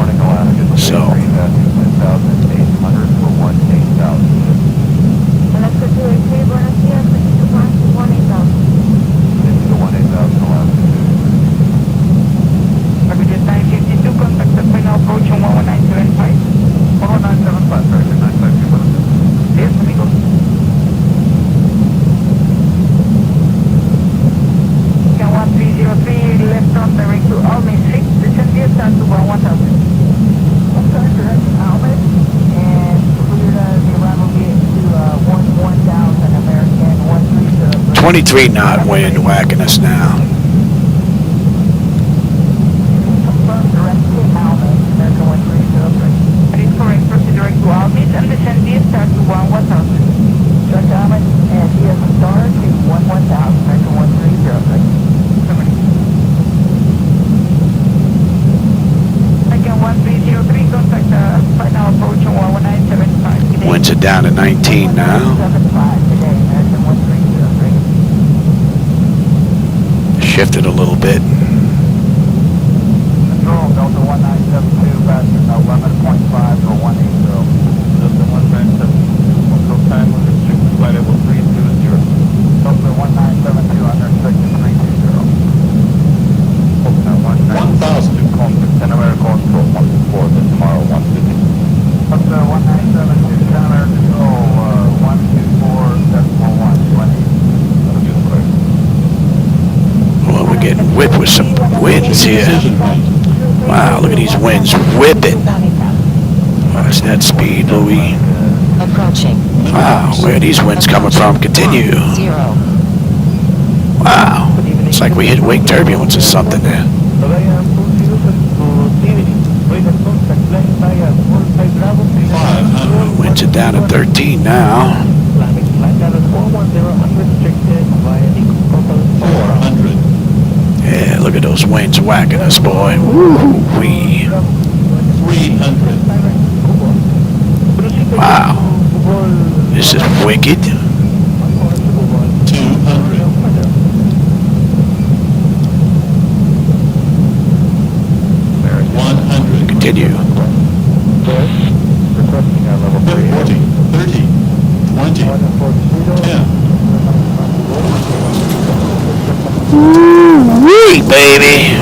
So. American 23 knot wind whacking us now. That is correct. Proceed direct to Almis and descend DSR to 1000. Direct Almis and DSR to 11,000. American 1303. Again, 1303, contact final approach on 11975. Winds are down to 19 now. Shifted a little bit. Control, Delta 1972, passing 11.5 or 180. Delta 197, control time with restricted flight level 320. Delta 1972, unrestricted 320. Delta 1,000 contact, 10 America control, 124, then tomorrow 150. Delta 1972, 10 America control, 124.1, 120. Well, we're getting whipped with some winds here. Wow, look at these winds whipping. Watch that speed, Louis. Approaching. Wow, where are these winds coming from? Continue. Wow, it's like we hit wake turbulence or something there. Winds are down at 13 now. 400. Yeah, look at those winds whacking us, boy. Woo-wee. 300. Wow. This is wicked. 200. 100. Continue. 40. 30. 20. 10. Woo-wee, baby.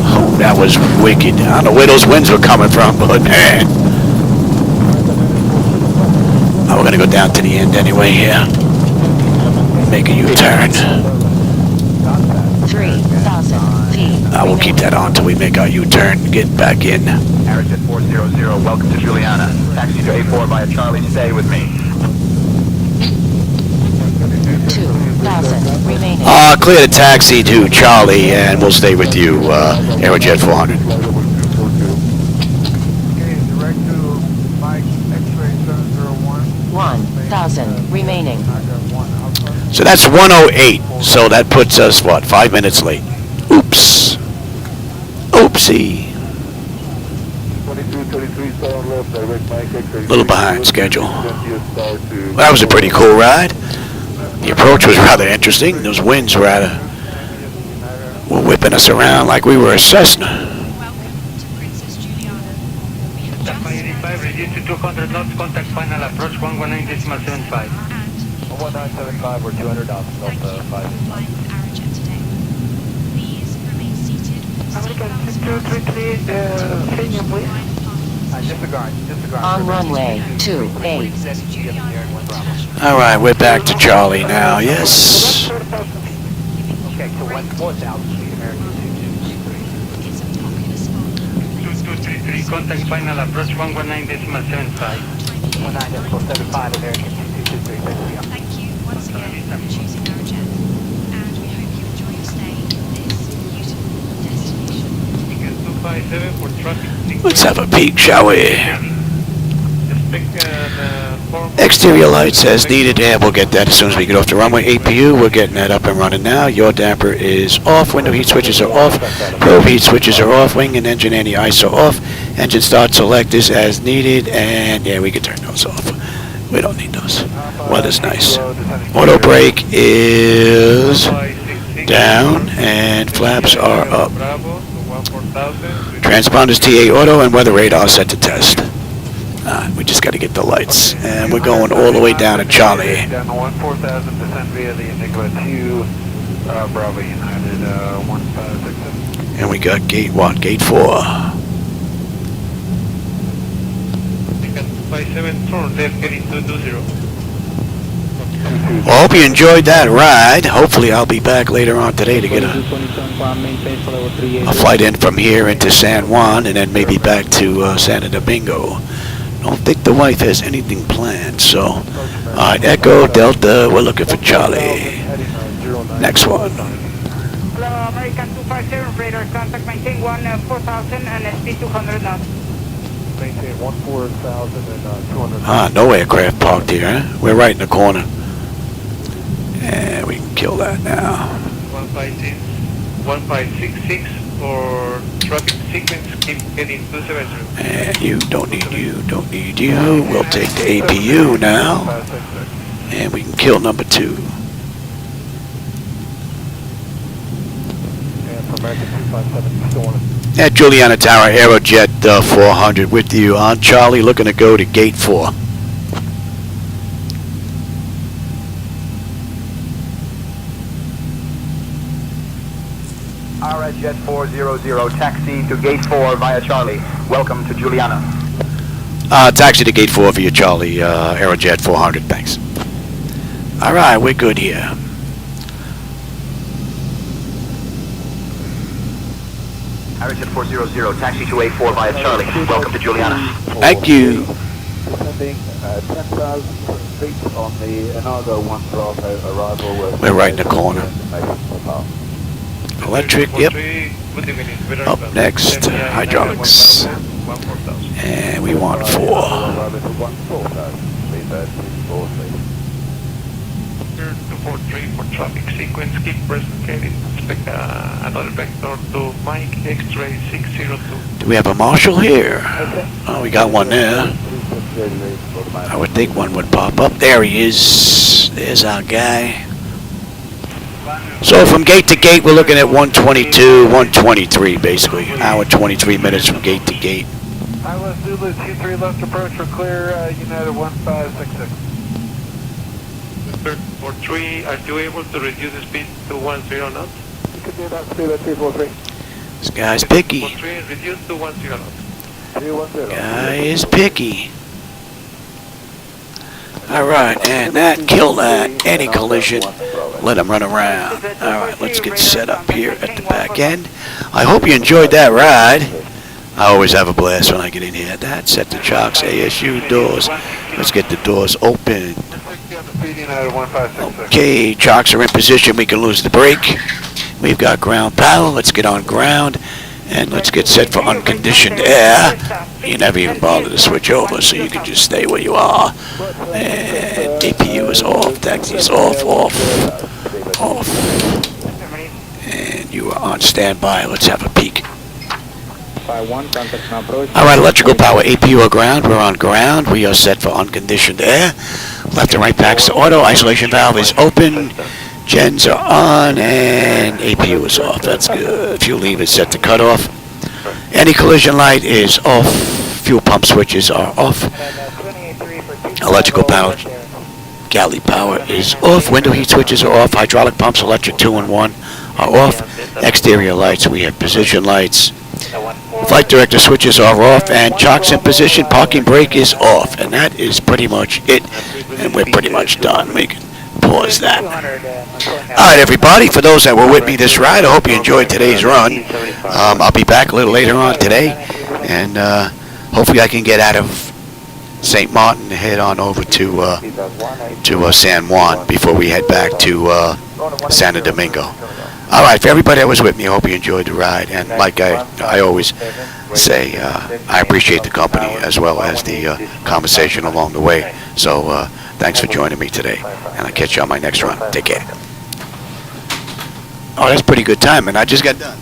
Oh, that was wicked. I don't know where those winds were coming from, but man. Oh, we're gonna go down to the end anyway here. Make a U-turn. 3,000 feet. We'll keep that on till we make our U-turn and get back in. Arajet 400, welcome to Juliana. Taxi to A4 via Charlie, stay with me. 2,000 remaining. Clear the taxi to Charlie, and we'll stay with you, Arajet 400. Okay, direct to Mike, X-ray 701. 1,000 remaining. So that's 108. So that puts us, what, 5 minutes late. Oops. Oopsie. A little behind schedule. Well, that was a pretty cool ride. The approach was rather interesting. Those winds were whipping us around like we were a Cessna. Welcome to Princess Juliana. We have just 85, reduce to 200 knots, contact final approach 119.75. 1975 or 200 knots, Delta 5. flying with Arajet today. Please remain seated. American 233, stadium, please. Disregard. On runway 28. All right, we're back to Charlie now. Yes. check to 4,000 feet, American 2233, contact final approach 119.75. 19.75, American 2223, Thank you once again for choosing Arajet, and we hope you enjoy your stay in this beautiful destination. Ticket 257 for traffic. Let's have a peek, shall we? Exterior lights as needed, and we'll get that as soon as we get off the runway. APU, we're getting that up and running now. Your damper is off, window heat switches are off, probe heat switches are off, wing and engine anti-ice are off, engine start select is as needed, and yeah, we can turn those off. We don't need those. Weather's nice. Auto brake is down, and flaps are up. Transponders TA auto and weather radar set to test. We just got to get the lights, and we're going all the way down to Charlie. Down to 14,000, descend via the Enigma 2, Bravo United 1567. And we got gate 1, gate 4. Ticket 57, turn left, heading 220. Well, I hope you enjoyed that ride. Hopefully I'll be back later on today to get a flight in from here into San Juan, and then maybe back to Santo Domingo. Don't think the wife has anything planned, so alright, Echo Delta, we're looking for Charlie. Next one. Hello, American 257, radar contact, maintain 4,000 and SP 200 knots. Maintain 14,000 and 200. No aircraft parked here, huh? We're right in the corner. And we can kill that now. 1566 for traffic sequence, keep heading 270. And you, don't need you, don't need you. We'll take the APU now. And we can kill number 2. At Juliana Tower, Arajet 400 with you on Charlie, looking to go to gate 4. Arajet 400, taxi to gate 4 via Charlie. Welcome to Juliana. Taxi to gate 4 via Charlie, Arajet 400, thanks. Alright, we're good here. Arajet 400, taxi to A4 via Charlie. Welcome to Juliana. Thank you. Descending 10,000 feet on the Enago 1 Bravo arrival. We're right in the corner. Electric, yep. Up next, hydraulics. And we want 4. 243 for traffic sequence, keep present, expect another vector to Mike X-ray 602. Do we have a marshal here? Oh, we got one there. I would think one would pop up. There he is. There's our guy. So from gate to gate, we're looking at 122, 123 basically. Hour 23 minutes from gate to gate. Iowa Zulu 23 left approach for clear, United 1566. For 3, are you able to reduce the speed to 10 knots? You can do that, speed at 243. This guy's picky. For 3, reduce to 10 knots. 210. Guy is picky. Alright, and that killed that. Any collision, let him run around. Alright, let's get set up here at the back end. I hope you enjoyed that ride. I always have a blast when I get in here. That's set the chocks, ASU doors. Let's get the doors open. Okay, chocks are in position. We can lose the brake. We've got ground power. Let's get on ground. And let's get set for unconditioned air. You never even bother to switch over, so you can just stay where you are. And APU is off, taxi is off. And you are on standby. Let's have a peek. Alright, electrical power, APU are ground. We're on ground. We are set for unconditioned air. Left and right packs to auto. Isolation valve is open. Gens are on, and APU is off. That's good. Fuel lever is set to cutoff. Any collision light is off. Fuel pump switches are off. Electrical power, galley power is off. Window heat switches are off. Hydraulic pumps, electric 2 and 1 are off. Exterior lights, we have position lights. Flight director switches are off, and chocks in position. Parking brake is off, and that is pretty much it. And we're pretty much done. We can pause that. All right, everybody, for those that were with me this ride, I hope you enjoyed today's run. I'll be back a little later on today, and hopefully I can get out of St. Martin and head on over to San Juan before we head back to Santo Domingo. All right, for everybody that was with me, I hope you enjoyed the ride, and like I always say, I appreciate the company as well as the conversation along the way. So thanks for joining me today, and I'll catch you on my next run. Take care. Oh, that's pretty good time, and I just got done.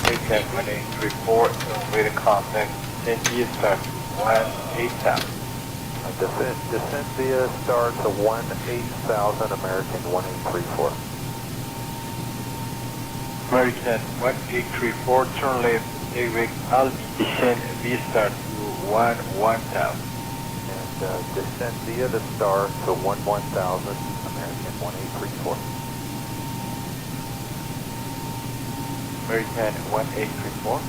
874, waiting contact, NG start 18,000. Descent via star to 18,000, American 1834. American 1834, turn left, Avic, Albi, descent via star to 11,000. And descent via the star to 11,000, American 1834. American 1834.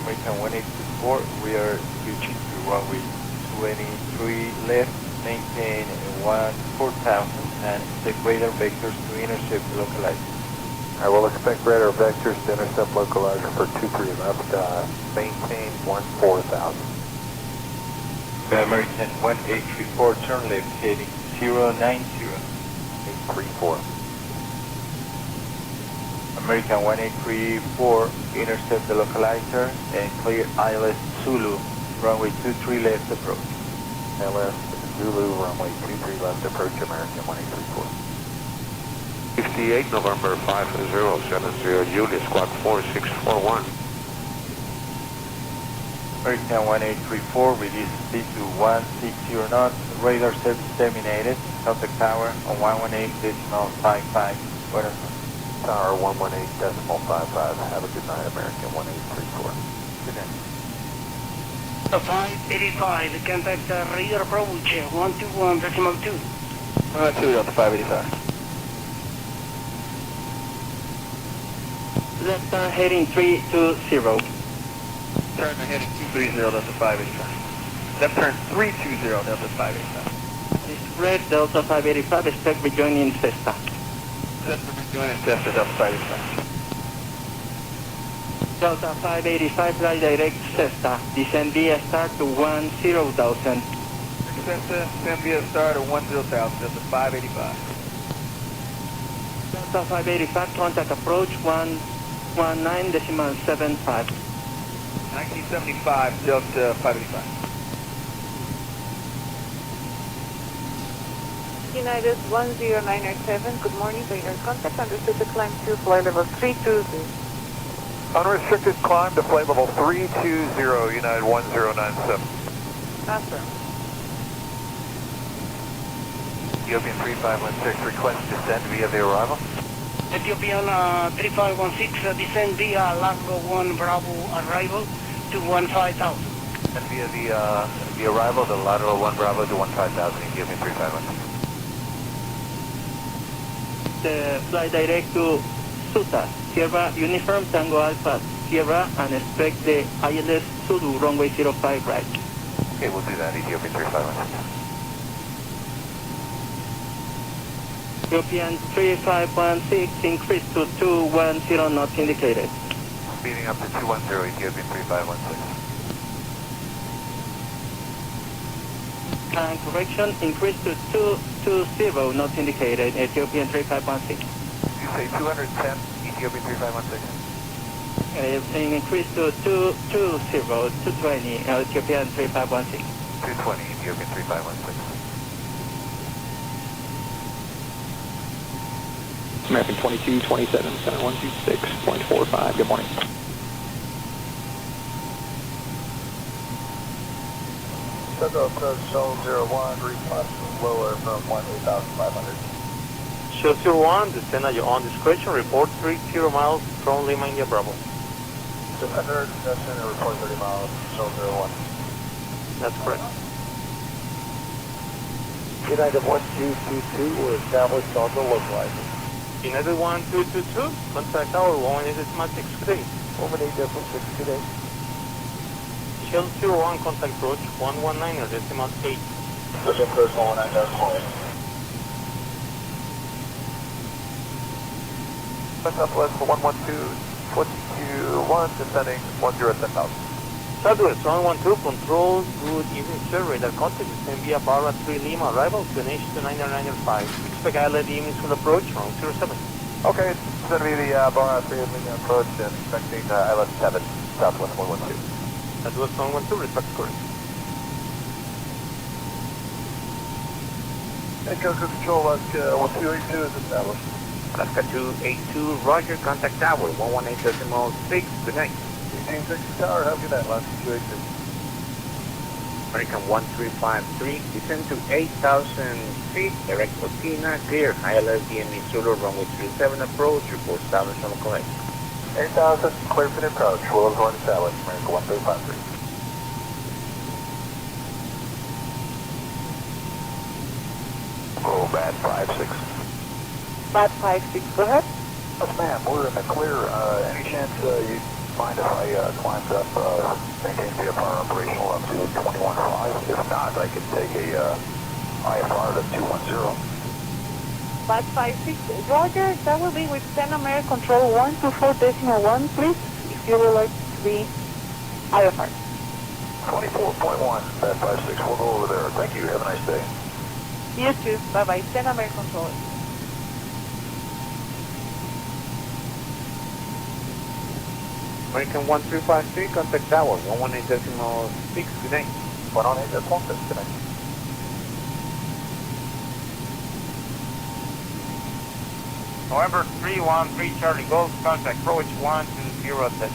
American 1834, we are reaching to runway 23 left, maintain 14,000 and expect radar vectors to intercept localizer. I will expect radar vectors to intercept localizer for 23 left, maintain 14,000. American 1834, turn left, heading 090, 834. American 1834, intercept the localizer and clear ILS Zulu, runway 23 left approach. ILS Zulu, runway 23 left approach, American 1834. 58 November 5070 Julius, squawk 4641. American 1834, release speed to 160 knots, radar service terminated, contact tower on 118.55. Tower 118.55. Have a good night, American 1834. Good night. 585, contact radar approach 121.2. 2 Delta 585. Left turn heading 320. Turn heading 230 Delta 585. Left turn 320 Delta 585. It's red Delta 585, expect rejoining Cesta. Joining Cesta Delta 585. Delta 585, fly direct Cesta. Descend via start to 10,000. Cesta, descend via start to 10,000, Delta 585. Delta 585, contact approach 119.75. 1975, Delta 585. United 10997, good morning, radar contact, understood to climb to flight level 320. Unrestricted climb to flight level 320, United 1097. Master. Ethiopian 3516, request descent via the arrival. Ethiopian 3516, descend via Largo 1 Bravo arrival to 15,000. And via the arrival, the lateral 1 Bravo to 15,000, Ethiopian 3516. Fly direct to Suta, Sierra Uniform Tango Alpha, Sierra, and expect the ILS Zulu, runway 05 right. Okay, we'll do that, Ethiopian 3516. Ethiopian 3516, increase to 210 knots indicated. Speeding up to 210, Ethiopian 3516. And correction, increase to 220 knots indicated, Ethiopian 3516. You say 210, Ethiopian 3516? Increase to 220, Ethiopian 3516. 220, Ethiopian 3516. American 2227, center 126.45, good morning. Central approach, Shoal 01, request lower from 18,500. Shoal 01, descend at your own discretion, report 30 miles from Lima India Bravo. Defender, descend and report 30 miles, Shoal 01. That's correct. United 1222, we're established on the localizer. United 1222, contact tower 118.6 today. 118.6 today. Shell 01, contact approach 119.8. Looking for small 9000. Southwest 112.42.1, descending 10,000. Southwest 112, control, good evening, sir. Radar contact is via Barra 3 Lima, arrival to NH 2995. Expect ILS evenings will approach from 07. Okay, it's going to be the Barra 3 Lima approach and expecting ILS 7, Southwest 112. Southwest 112, respect correct. Echo Control, Alaska 1282 is established. Alaska 282, roger, contact tower 118.6, good night. 1860 Tower, have a good night, Alaska 282. American 1353, descend to 8,000 feet, direct for Tina, clear, ILS DME Zulu, runway 37 approach, report established on the collect. 8,000, clear for the approach, Willows 1 established, American 1353. Oh, bad 56. Bad 56, go ahead. Yes, ma'am, we're in the clear. Any chance you mind if I climbed up, maintain VFR operational up to 21.5? If not, I can take a IFR to 210. Bad 56, roger, that will be with 10 American Control 124.1, please, if you would like to be IFR. 24.1, bad 56, we'll go over there. Thank you, have a nice day. You too, bye-bye, 10 American Control. American 1353, contact tower 118.6, good night. 118.6, good night. November 313 Charlie Golf, contact approach 120.